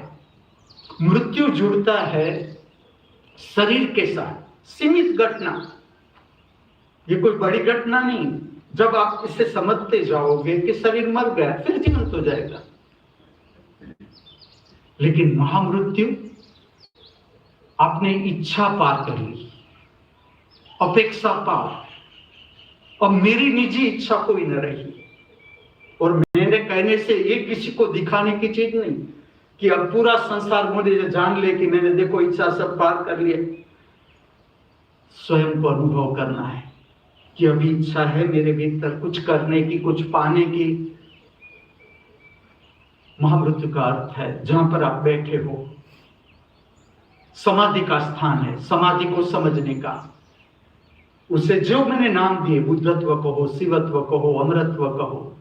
मृत्यु जुड़ता है शरीर के साथ, सीमित घटना, ये कोई बड़ी घटना नहीं। जब आप इसे समझते जाओगे कि शरीर मर गया, फिर जीवंत हो जाएगा। लेकिन महामृत्यु, आपने इच्छा पार कर ली, अपेक्षा पार। अब मेरी निजी इच्छा कोई न रही, कहने से ये किसी को दिखाने की चीज नहीं कि अब पूरा संसार मुझे जान ले कि मैंने देखो इच्छा सब पार कर लिया। स्वयं को अनुभव करना है कि अभी इच्छा है मेरे भीतर कुछ करने की, कुछ पाने की। महामृत्यु का अर्थ है जहां पर आप बैठे हो, समाधि का स्थान है, समाधि को समझने का। उसे जो मैंने नाम दिए, बुद्धत्व कहो, शिवत्व कहो, अमरत्व कहो,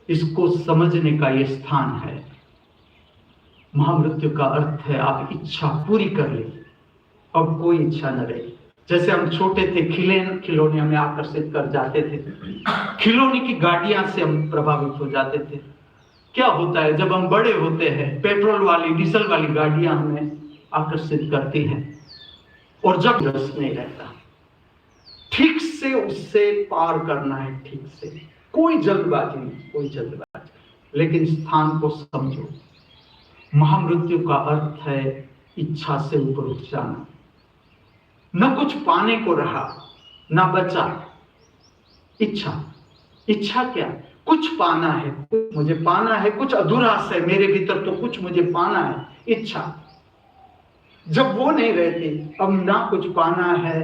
इसको समझने का यह स्थान है। महामृत्यु का अर्थ है आप इच्छा पूरी कर ले, अब कोई इच्छा न रही। जैसे हम छोटे थे, खिलौने हमें आकर्षित कर जाते थे, खिलौने की गाड़ियां से हम प्रभावित हो जाते थे। क्या होता है जब हम बड़े होते हैं, पेट्रोल वाली, डीजल वाली गाड़ियां हमें आकर्षित करती हैं, और जब रस नहीं रहता, ठीक से उससे पार करना है, ठीक से, कोई जल्दबाजी नहीं, कोई जल्दबाजी। लेकिन स्थान को समझो। महामृत्यु का अर्थ है इच्छा से ऊपर उठ जाना। न कुछ पाने को रहा, न बचा। इच्छा क्या? कुछ पाना है, कुछ मुझे पाना है, कुछ अधूरा है मेरे भीतर, तो कुछ मुझे पाना है। इच्छा जब वो नहीं रहती, अब ना कुछ पाना है,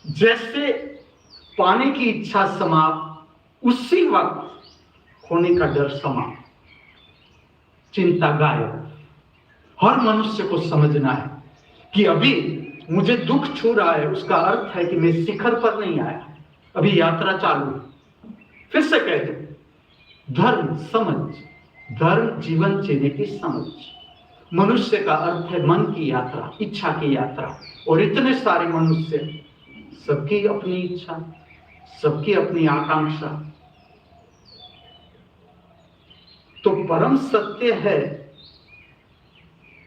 जैसे पाने की इच्छा समाप्त, उसी वक्त खोने का डर समाप्त, चिंता गायब। हर मनुष्य को समझना है कि अभी मुझे दुख छू रहा है, उसका अर्थ है कि मैं शिखर पर नहीं आया, अभी यात्रा चालू है। फिर से कहते हैं, धर्म समझ, धर्म जीवन जीने की समझ। मनुष्य का अर्थ है मन की यात्रा, इच्छा की यात्रा। और इतने सारे मनुष्य, सबकी अपनी इच्छा, सबकी अपनी आकांक्षा। तो परम सत्य है,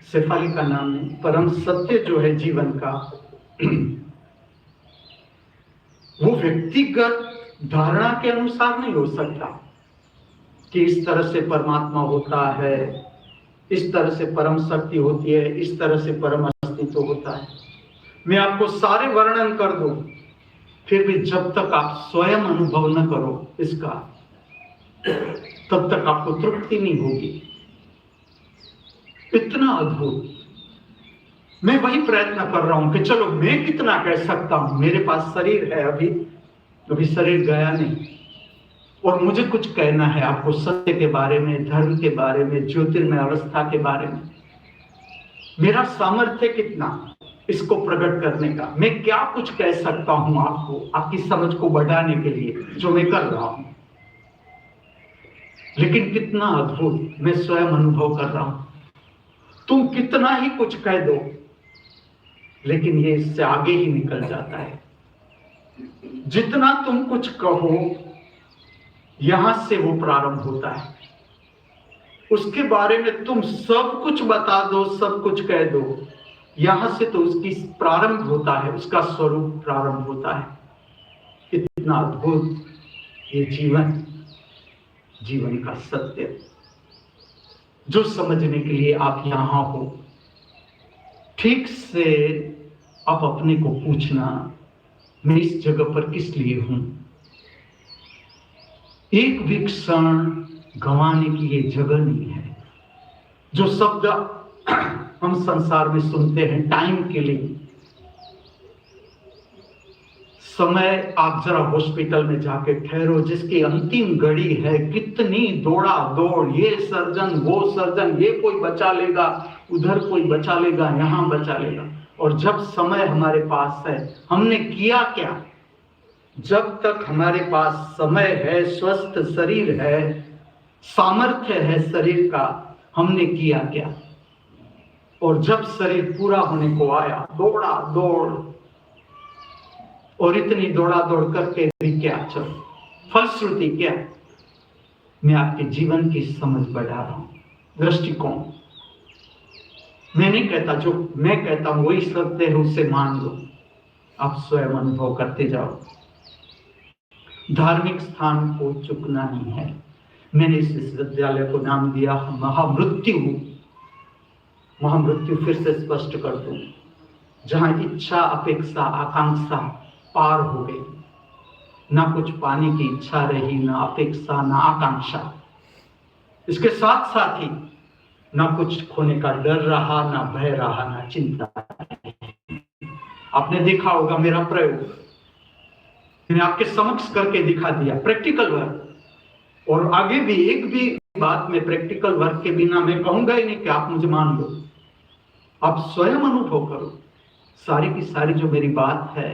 शेफाली का नाम है, परम सत्य जो है जीवन का, वो व्यक्तिगत धारणा के अनुसार नहीं हो सकता कि इस तरह से परमात्मा होता है, इस तरह से परम शक्ति होती है, इस तरह से परम अस्तित्व होता है। मैं आपको सारे वर्णन कर दूं, फिर भी जब तक आप स्वयं अनुभव न करो इसका, तब तक आपको तृप्ति नहीं होगी। इतना अद्भुत। मैं वही प्रयत्न कर रहा हूं कि चलो मैं कितना कह सकता हूं, मेरे पास शरीर है, अभी शरीर गया नहीं, और मुझे कुछ कहना है आपको सत्य के बारे में, धर्म के बारे में, ज्योतिर्मय अवस्था के बारे में। मेरा सामर्थ्य कितना इसको प्रकट करने का, मैं क्या कुछ कह सकता हूं आपको, आपकी समझ को बढ़ाने के लिए, जो मैं कर रहा हूं। लेकिन कितना अद्भुत, मैं स्वयं अनुभव कर रहा हूं। तुम कितना ही कुछ कह दो, लेकिन ये इससे आगे ही निकल जाता है। जितना तुम कुछ कहो, यहां से वो प्रारंभ होता है। उसके बारे में तुम सब कुछ बता दो, सब कुछ कह दो, यहां से तो उसकी प्रारंभ होता है, उसका स्वरूप प्रारंभ होता है। कितना अद्भुत ये जीवन का सत्य, जो समझने के लिए आप यहां हो। ठीक से आप अपने को पूछना, मैं इस जगह पर किस लिए हूं। एक भी क्षण गंवाने की ये जगह नहीं है। जो शब्द हम संसार में सुनते हैं, टाइम किलिंग, समय, आप जरा हॉस्पिटल में जाके ठहरो, जिसकी अंतिम घड़ी है, कितनी दौड़ा दौड़, ये सर्जन वो सर्जन, ये कोई बचा लेगा, उधर कोई बचा लेगा, यहां बचा लेगा। और जब समय हमारे पास है, हमने किया क्या? जब तक हमारे पास समय है, स्वस्थ शरीर है, सामर्थ्य है शरीर का, हमने किया क्या? और जब शरीर पूरा होने को आया, दौड़ा दौड़, और इतनी दौड़ा दौड़ करके भी क्या, चलो फलश्रुति क्या? मैं आपके जीवन की समझ बढ़ा रहा हूं, दृष्टिकोण। मैं नहीं कहता, जो मैं कहता हूं वही सत्य है, उसे मान लो। आप स्वयं अनुभव करते जाओ। धार्मिक स्थान को चुकना नहीं है। मैंने इस विश्वविद्यालय को नाम दिया महामृत्यु। महामृत्यु फिर से स्पष्ट कर दूं, जहां इच्छा, अपेक्षा, आकांक्षा पार हो गई, ना कुछ पाने की इच्छा रही, ना अपेक्षा, ना आकांक्षा। इसके साथ साथ ही ना कुछ खोने का डर रहा, ना भय रहा, ना चिंता। आपने देखा होगा मेरा प्रयोग मैंने आपके समक्ष करके दिखा दिया, प्रैक्टिकल वर्क। और आगे भी एक भी बात में प्रैक्टिकल वर्क के बिना मैं कहूंगा ही नहीं कि आप मुझे मान लो। आप स्वयं अनुभव करो। सारी की सारी जो मेरी बात है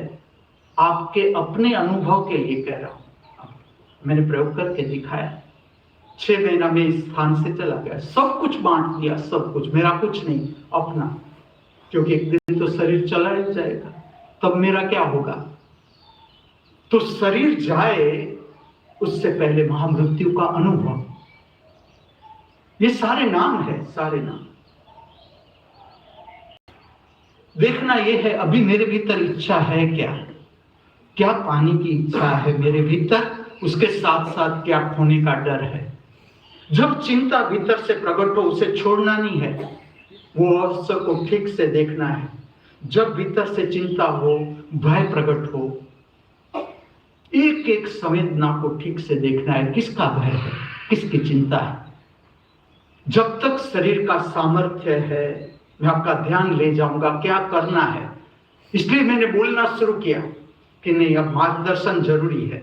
आपके अपने अनुभव के लिए कह रहा हूं। मैंने प्रयोग करके दिखाया। 6 महीना में इस स्थान से चला गया, सब कुछ बांट दिया, सब कुछ मेरा, कुछ नहीं अपना। क्योंकि एक दिन तो शरीर चला ही जाएगा, तब मेरा क्या होगा। तो शरीर जाए उससे पहले महामृत्यु का अनुभव। ये सारे नाम है, सारे नाम। देखना ये है अभी मेरे भीतर इच्छा है क्या पाने की इच्छा है मेरे भीतर, उसके साथ साथ क्या खोने का डर है। जब चिंता भीतर से प्रकट हो उसे छोड़ना नहीं है, वो अवसर को ठीक से देखना है। जब भीतर से चिंता हो, भय प्रकट हो, एक एक संवेदना को ठीक से देखना है। किसका भय है, किसकी चिंता है। जब तक शरीर का सामर्थ्य है मैं आपका ध्यान ले जाऊंगा क्या करना है। इसलिए मैंने बोलना शुरू किया कि नहीं, अब मार्गदर्शन जरूरी है,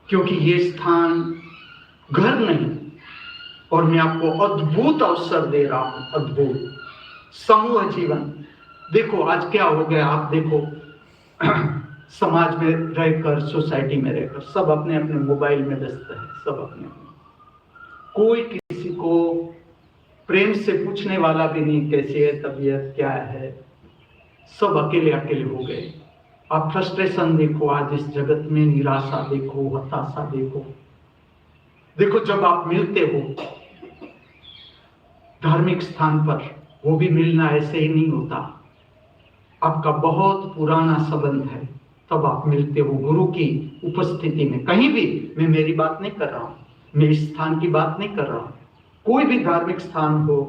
क्योंकि ये स्थान घर नहीं। और मैं आपको अद्भुत अवसर दे रहा हूं, अद्भुत समूह जीवन। देखो आज क्या हो गया, आप देखो समाज में रहकर, सोसाइटी में रहकर सब अपने अपने मोबाइल में व्यस्त है, सब अपने अपने। कोई किसी को प्रेम से पूछने वाला भी नहीं कैसी है तबीयत, क्या है। सब अकेले अकेले हो गए। आप फ्रस्ट्रेशन देखो आज इस जगत में, निराशा देखो, हताशा देखो। देखो जब आप मिलते हो धार्मिक स्थान पर, वो भी मिलना ऐसे ही नहीं होता। आपका बहुत पुराना संबंध है, तब आप मिलते हो गुरु की उपस्थिति में। कहीं भी, मैं मेरी बात नहीं कर रहा हूं, मैं इस स्थान की बात नहीं कर रहा हूं। कोई भी धार्मिक स्थान हो,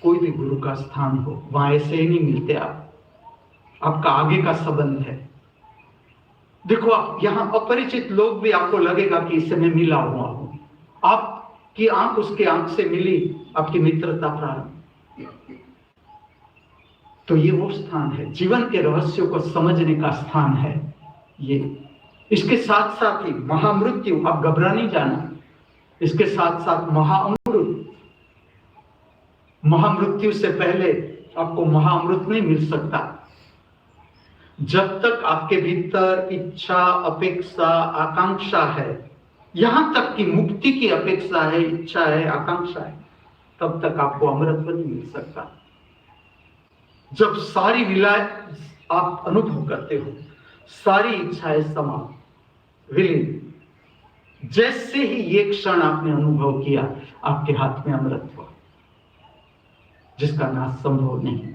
कोई भी गुरु का स्थान हो, वहां ऐसे ही नहीं मिलते आप। आपका आगे का संबंध है। देखो आप यहां अपरिचित लोग भी आपको लगेगा कि इससे मैं मिला हुआ हूं। आपकी आंख उसके आंख से मिली, आपकी मित्रता प्रारंभ। तो ये वो स्थान है, जीवन के रहस्यों को समझने का स्थान है ये। इसके साथ साथ ही महामृत्यु, आप घबरा नहीं जाना। इसके साथ साथ महाअमृत। महामृत्यु से पहले आपको महाअमृत नहीं मिल सकता। जब तक आपके भीतर इच्छा, अपेक्षा, आकांक्षा है, यहां तक कि मुक्ति की अपेक्षा है, इच्छा है, आकांक्षा है, तब तक आपको अमृत नहीं मिल सकता। जब सारी विलायत आप अनुभव करते हो, सारी इच्छाएं समाप्त, विलीन, जैसे ही ये क्षण आपने अनुभव किया, आपके हाथ में अमृत हुआ, जिसका नाश संभव नहीं।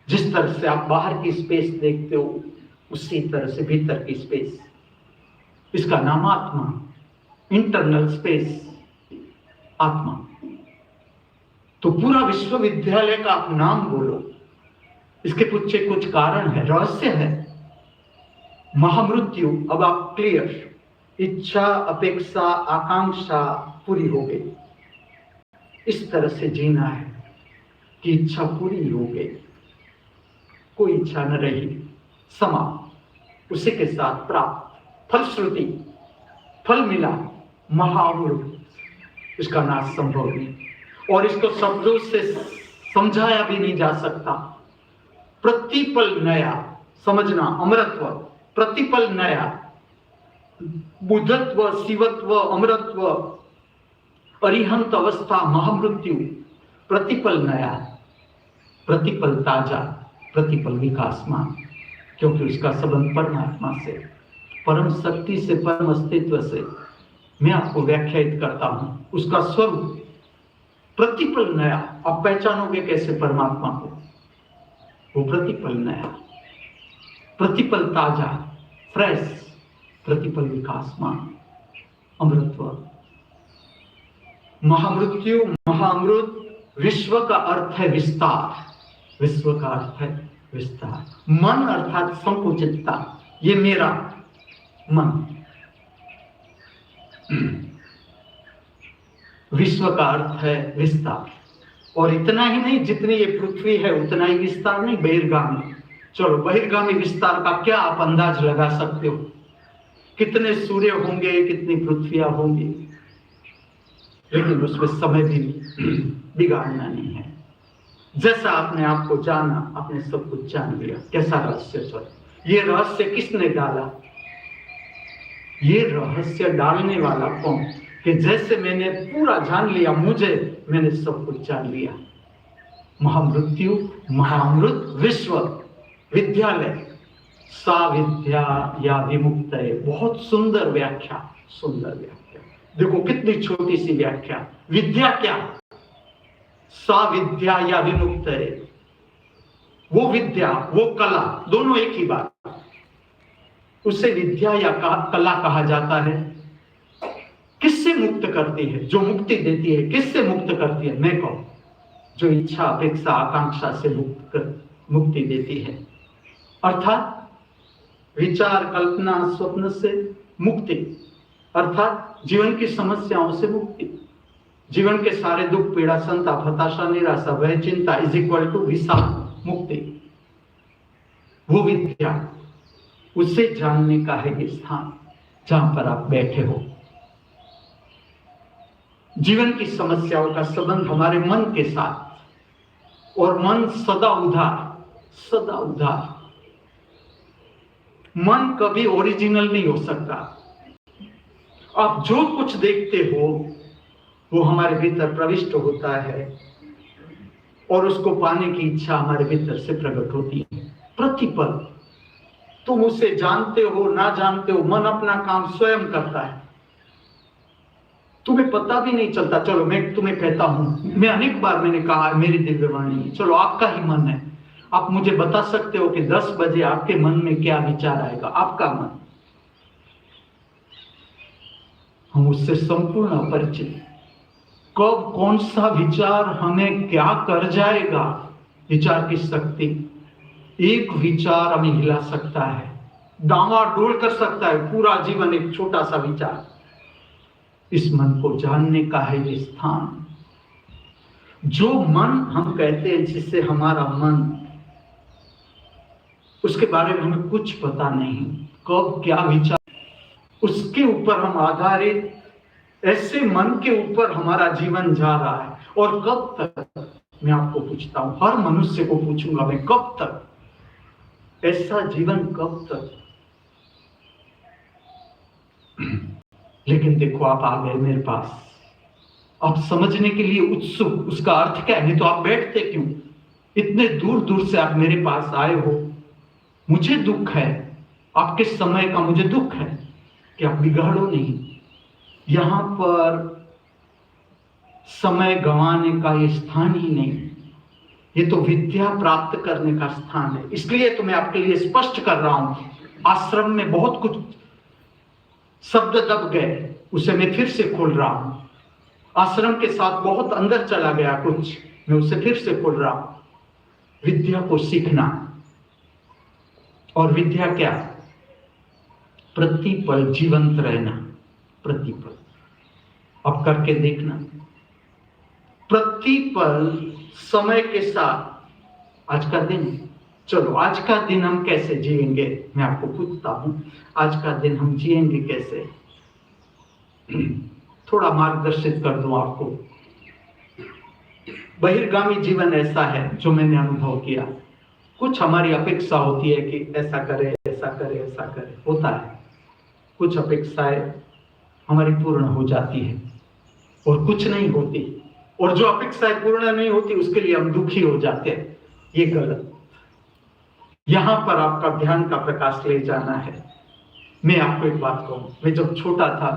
जिस तरह से आप बाहर की स्पेस देखते हो, उसी तरह से भीतर की स्पेस, इसका नाम आत्मा, इंटरनल स्पेस, आत्मा। तो पूरा विश्वविद्यालय का आप नाम बोलो, इसके पीछे कुछ कारण है, रहस्य है। महामृत्यु, अब आप क्लियर, इच्छा, अपेक्षा, आकांक्षा पूरी हो गई। इस तरह से जीना है कि इच्छा पूरी हो गई, कोई इच्छा न रही, समाप्त, उसी के साथ प्राप्त फलश्रुति, फल मिला, महाअमृत। इसका नाश संभव नहीं और इसको शब्दों से समझाया भी नहीं जा सकता। प्रतिपल नया समझना, अमरत्व, प्रतिपल नया, बुद्धत्व, शिवत्व, अमरत्व, अरिहंत अवस्था, महामृत्यु, प्रतिपल नया, प्रतिपल ताजा, प्रतिपल विकासमान। क्योंकि उसका संबंध परमात्मा से, परम शक्ति से, परम अस्तित्व से। मैं आपको व्याख्यायित करता हूं उसका स्वरूप, प्रतिपल नया। आप पहचानोगे कैसे परमात्मा को? वो प्रतिपल नया, प्रतिपल ताजा, फ्रेश, प्रतिपल विकासमान, अमृतत्व। महामृत्यु, महाअमृत, विश्व का अर्थ है विस्तार, विश्व का अर्थ है विस्तार। मन अर्थात संकुचितता, ये मेरा मन। विश्व का अर्थ है विस्तार, और इतना ही नहीं, जितनी ये पृथ्वी है उतना ही विस्तार नहीं, बहिर्गामी। चलो, बहिर्गामी विस्तार का क्या आप अंदाज लगा सकते हो? कितने सूर्य होंगे, कितनी पृथ्वियां होंगी, लेकिन उसमें समय भी बिगाड़ना नहीं है। जैसा आपने आपको जाना, आपने सब कुछ जान लिया। कैसा रहस्य चल, ये रहस्य किसने डाला? ये रहस्य डालने वाला कौन? कि जैसे मैंने पूरा जान लिया, मैंने सब कुछ जान लिया। महामृत्यु, महामृत, विश्व, विद्यालय, सा विद्या या विमुक्त है। बहुत सुंदर व्याख्या, सुंदर व्याख्या। देखो कितनी छोटी सी व्याख्या। विद्या क्या? सा विद्या या विमुक्त है। वो विद्या, वो कला, दोनों एक ही बात। उसे विद्या या कला कहा जाता है। किससे मुक्त करती है? जो मुक्ति देती है। किससे मुक्त करती है? मैं कहूं, जो इच्छा, अपेक्षा, आकांक्षा से मुक्ति देती है, अर्थात विचार, कल्पना, स्वप्न से मुक्ति, अर्थात जीवन की समस्याओं से मुक्ति। जीवन के सारे दुख, पीड़ा, संताप, हताशा, निराशा, भय, चिंता इज इक्वल टू विषाद, मुक्ति। वो विद्या, उसे जानने का है ये स्थान जहां पर आप बैठे हो। जीवन की समस्याओं का संबंध हमारे मन के साथ, और मन सदा उधार, सदा उधार। मन कभी ओरिजिनल नहीं हो सकता। आप जो कुछ देखते हो वो हमारे भीतर प्रविष्ट होता है, और उसको पाने की इच्छा हमारे भीतर से प्रकट होती है प्रतिपल। तुम उसे जानते हो ना जानते हो, मन अपना काम स्वयं करता है, तुम्हें पता भी नहीं चलता। चलो मैं तुम्हें कहता हूं, मैं अनेक बार मैंने कहा, मेरी दिव्यवाणी, चलो आपका ही मन है, आप मुझे बता सकते हो कि 10 बजे आपके मन में क्या विचार आएगा? आपका मन, हम उससे संपूर्ण अपरिचित। कब कौन सा विचार हमें क्या कर जाएगा? विचार की शक्ति, एक विचार हमें हिला सकता है, डामाडोल कर सकता है पूरा जीवन। एक छोटा सा विचार। इस मन को जानने का है ये स्थान। जो मन हम कहते हैं, जिससे हमारा मन, उसके बारे में हमें कुछ पता नहीं, कब क्या विचार, उसके ऊपर हम आधारित, ऐसे मन के ऊपर हमारा जीवन जा रहा है। और कब तक? मैं आपको पूछता हूं, हर मनुष्य को पूछूंगा मैं, कब तक ऐसा जीवन, कब तक? लेकिन देखो, आप आ गए मेरे पास, आप समझने के लिए उत्सुक। उसका अर्थ क्या है? नहीं तो आप बैठते क्यों? इतने दूर दूर से आप मेरे पास आए हो। मुझे दुख है, आपके समय का मुझे दुख है कि आप बिगाड़ो नहीं। यहां पर समय गंवाने का ये स्थान ही नहीं, ये तो विद्या प्राप्त करने का स्थान है। इसलिए तो मैं आपके लिए स्पष्ट कर रहा हूं। आश्रम में बहुत कुछ शब्द दब गए, उसे मैं फिर से खोल रहा हूं। आश्रम के साथ बहुत अंदर चला गया कुछ, मैं उसे फिर से खोल रहा हूं। विद्या को सीखना, और विद्या क्या? प्रतिपल जीवंत रहना, प्रतिपल। अब करके देखना, प्रतिपल समय के साथ। आज का दिन, चलो आज का दिन हम कैसे जिएंगे? मैं आपको पूछता हूं, आज का दिन हम जिएंगे कैसे? थोड़ा मार्गदर्शित कर दूं आपको। बहिर्गामी जीवन ऐसा है जो मैंने अनुभव किया। कुछ हमारी अपेक्षा होती है कि ऐसा करे, ऐसा करे, ऐसा करे, होता है। कुछ अपेक्षाएं हमारी पूर्ण हो जाती है और कुछ नहीं होती, और जो अपेक्षाएं पूर्ण नहीं होती उसके लिए हम दुखी हो जाते हैं। ये गलत। यहां पर आपका ध्यान का प्रकाश ले जाना है। मैं आपको एक बात कहूं, मैं जब छोटा था,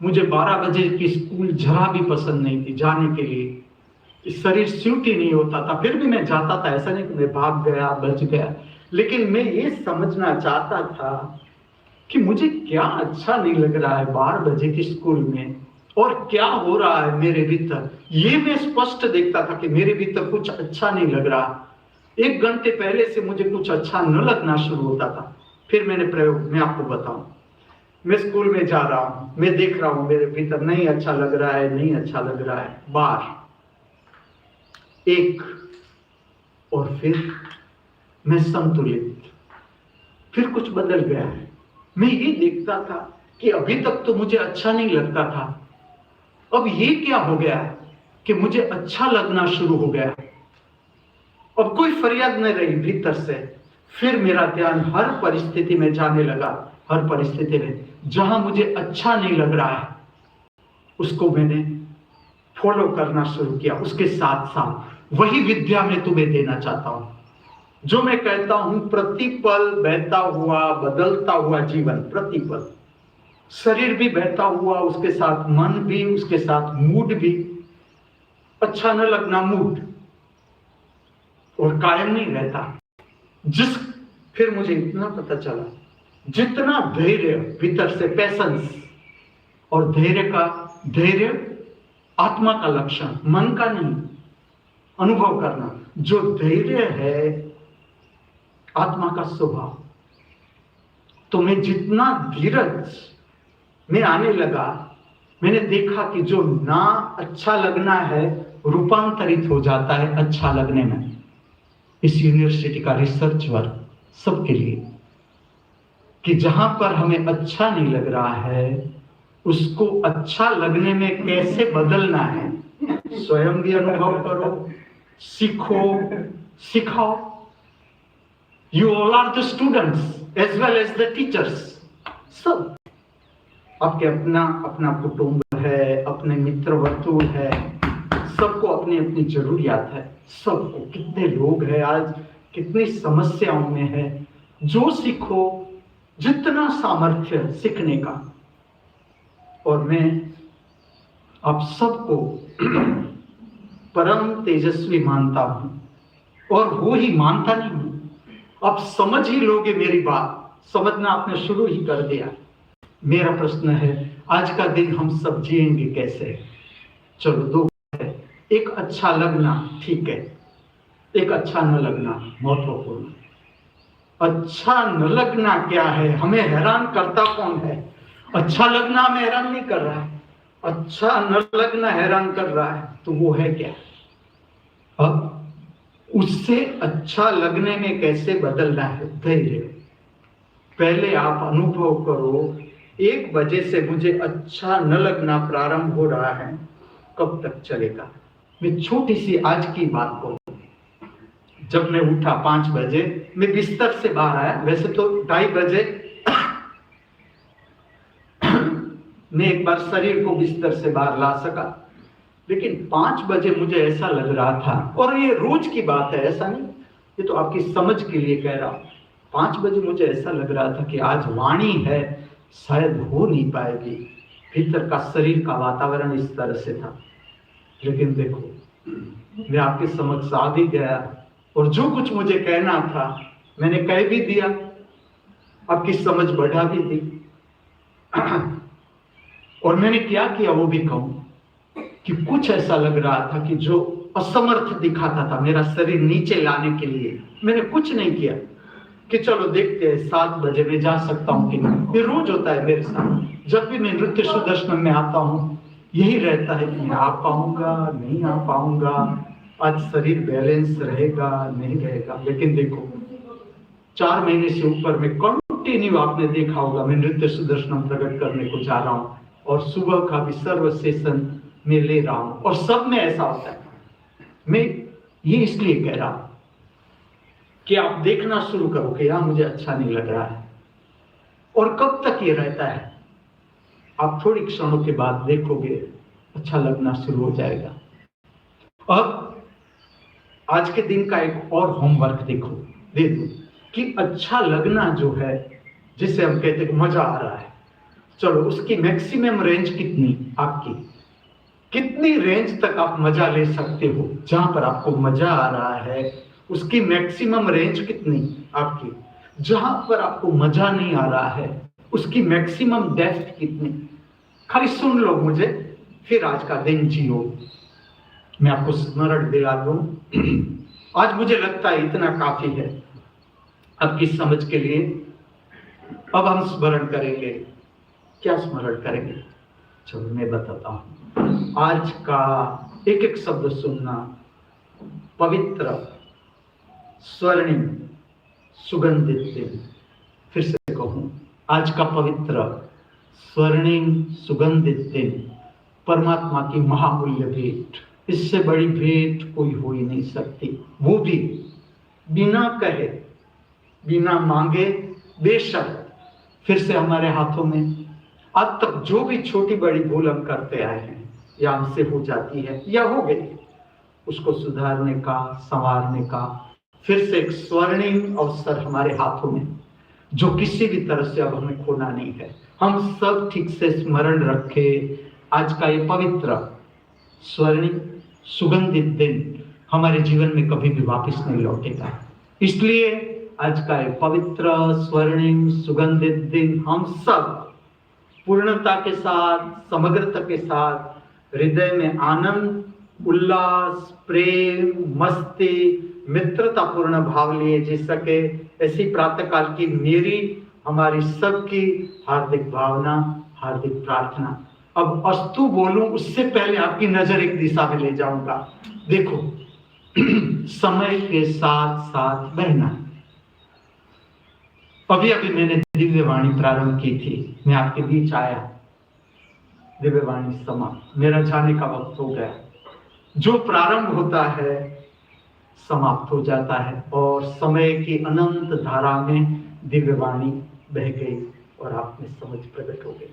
मुझे 12 बजे की स्कूल जरा भी पसंद नहीं थी जाने के लिए। शरीर सूट ही नहीं होता था, फिर भी मैं जाता था। ऐसा नहीं कि मैं भाग गया, बच गया, लेकिन मैं ये समझना चाहता था कि मुझे क्या अच्छा नहीं लग रहा है 12 बजे की स्कूल में, और क्या हो रहा है मेरे भीतर। ये मैं स्पष्ट देखता था कि मेरे भीतर कुछ अच्छा नहीं लग रहा। 1 घंटे पहले से मुझे कुछ अच्छा न लगना शुरू होता था। फिर मैंने प्रयोग, मैं आपको बताऊं, मैं स्कूल में जा रहा हूं, मैं देख रहा हूं मेरे भीतर नहीं अच्छा लग रहा है, नहीं अच्छा लग रहा है, बार एक, और फिर मैं संतुलित, फिर कुछ बदल गया है। मैं ये देखता था कि अभी तक तो मुझे अच्छा नहीं लगता था, अब ये क्या हो गया है कि मुझे अच्छा लगना शुरू हो गया। अब कोई फरियाद नहीं रही भीतर से। फिर मेरा ध्यान हर परिस्थिति में जाने लगा, हर परिस्थिति में जहां मुझे अच्छा नहीं लग रहा है उसको मैंने फॉलो करना शुरू किया। उसके साथ साथ वही विद्या मैं तुम्हें देना चाहता हूं, जो मैं कहता हूं प्रतिपल बहता हुआ बदलता हुआ जीवन। प्रतिपल शरीर भी बहता हुआ, उसके साथ मन भी, उसके साथ मूड भी। अच्छा न लगना मूड, और कायम नहीं रहता। फिर मुझे इतना पता चला, जितना धैर्य भीतर से, पैशंस, और धैर्य आत्मा का लक्षण, मन का नहीं, अनुभव करना। जो धैर्य है आत्मा का स्वभाव। तो मैं जितना धीरज में आने लगा, मैंने देखा कि जो ना अच्छा लगना है रूपांतरित हो जाता है अच्छा लगने में। इस यूनिवर्सिटी का रिसर्च वर्क सबके लिए, कि जहां पर हमें अच्छा नहीं लग रहा है उसको अच्छा लगने में कैसे बदलना है, स्वयं भी अनुभव करो, सीखो, सिखाओ। You all are the students as well as the teachers. सब आपके अपना अपना कुटुंब है, अपने मित्र वर्तुल है, सबको अपनी अपनी जरूरियात है। सबको, कितने लोग हैं आज, कितनी समस्याओं में है। जो सीखो, जितना सामर्थ्य सीखने का। और मैं आप सबको परम तेजस्वी मानता हूं, और वो ही मानता नहीं हूं, आप समझ ही लोगे मेरी बात। समझना आपने शुरू ही कर दिया। मेरा प्रश्न है, आज का दिन हम सब जिएंगे कैसे? चलो दो है, एक अच्छा लगना ठीक है, एक अच्छा न लगना महत्वपूर्ण। अच्छा न लगना क्या है? हमें हैरान करता कौन है? अच्छा लगना हमें हैरान नहीं कर रहा है, अच्छा न लगना हैरान कर रहा है। तो वो है क्या? अब उससे अच्छा लगने में कैसे बदलना है? धैर्य। पहले आप अनुभव करो, 1 बजे से मुझे अच्छा न लगना प्रारंभ हो रहा है, कब तक चलेगा? मैं छोटी सी आज की बात को, जब मैं उठा 5 बजे, मैं बिस्तर से बाहर आया। वैसे तो 2:30 बजे मैं एक बार शरीर को बिस्तर से बाहर ला सका, लेकिन 5 बजे मुझे ऐसा लग रहा था, और ये रोज की बात है, ऐसा नहीं, ये तो आपकी समझ के लिए कह रहा हूं। 5 बजे मुझे ऐसा लग रहा था कि आज वाणी है, शायद हो नहीं पाएगी। भीतर का शरीर का वातावरण इस तरह से था। लेकिन देखो, मैं आपके समक्ष आ भी गया, और जो कुछ मुझे कहना था मैंने कह भी दिया, आपकी समझ बढ़ा भी दी। और मैंने क्या किया वो भी कहूं कि कुछ ऐसा लग रहा था कि जो असमर्थ दिखाता था मेरा शरीर नीचे लाने के लिए, मैंने कुछ नहीं किया कि चलो देखते हैं 7 बजे मैं जा सकता हूं कि नहीं। ये रोज होता है मेरे साथ। जब भी मैं नृत्य सुदर्शन में आता हूं यही रहता है कि मैं आ पाऊंगा, नहीं आ पाऊंगा, आज शरीर बैलेंस रहेगा, नहीं रहेगा। लेकिन देखो, 4 महीने से ऊपर में कंटिन्यू आपने देखा होगा मैं नृत्य सुदर्शन प्रकट करने को जा रहा हूं, और सुबह का भी सर्व सेशन में ले रहा हूं, और सब में ऐसा होता है। मैं ये इसलिए कह रहा हूं कि आप देखना शुरू करो कि यहां मुझे अच्छा नहीं लग रहा है। और कब तक ये रहता है? आप थोड़ी क्षणों के बाद देखोगे अच्छा लगना शुरू हो जाएगा। अब आज के दिन का एक और होमवर्क देखो, दे दो कि अच्छा लगना जो है, जिसे हम कहते हैं मजा आ रहा है, चलो उसकी मैक्सिमम रेंज कितनी आपकी, कितनी रेंज तक आप मजा ले सकते हो? जहां पर आपको मजा आ रहा है उसकी मैक्सिमम रेंज कितनी आपकी? जहां पर आपको मजा नहीं आ रहा है उसकी मैक्सिमम डेप्थ कितनी? खाली सुन लो मुझे, फिर आज का दिन जियो। मैं आपको स्मरण दिला दूं, आज मुझे लगता है इतना काफी है आपकी समझ के लिए। अब हम स्मरण करेंगे क्या स्मरण करेंगे? चलो मैं बताता हूँ। आज का एक एक शब्द सुनना। पवित्र, स्वर्णिम, सुगंधित दिन। फिर से कहूँ, आज का पवित्र, स्वर्णिम, सुगंधित दिन, परमात्मा की महामूल्य भेंट। इससे बड़ी भेंट कोई हो ही नहीं सकती, वो भी बिना कहे, बिना मांगे, बेशक। फिर से हमारे हाथों में आज तक जो भी छोटी बड़ी भूल हम करते आए हैं या हमसे हो जाती है या हो गई, उसको सुधारने का, संवारने का फिर से एक स्वर्णिम अवसर हमारे हाथों में, जो किसी भी तरह से अब हमें खोना नहीं है। हम सब ठीक से स्मरण रखे आज का ये पवित्र, स्वर्णिम, सुगंधित दिन हमारे जीवन में कभी भी वापस नहीं लौटेगा। इसलिए आज का ये पवित्र, स्वर्णिम, सुगंधित दिन हम सब पूर्णता के साथ, समग्रता के साथ, हृदय में आनंद, उल्लास, प्रेम, मस्ती, मित्रतापूर्ण भाव लिए जी सके, ऐसी प्रातःकाल की मेरी, हमारी सबकी हार्दिक भावना, हार्दिक प्रार्थना। अब अस्तु बोलूं उससे पहले आपकी नजर एक दिशा में ले जाऊंगा। देखो, समय के साथ साथ बहना। अभी अभी मैंने दिव्य वाणी प्रारंभ की थी, मैं आपके बीच आया, दिव्य वाणी समाप्त, मेरा जाने का वक्त हो गया। जो प्रारंभ होता है समाप्त हो जाता है, और समय की अनंत धारा में दिव्य वाणी बह गई और आप में समझ प्रकट हो गई।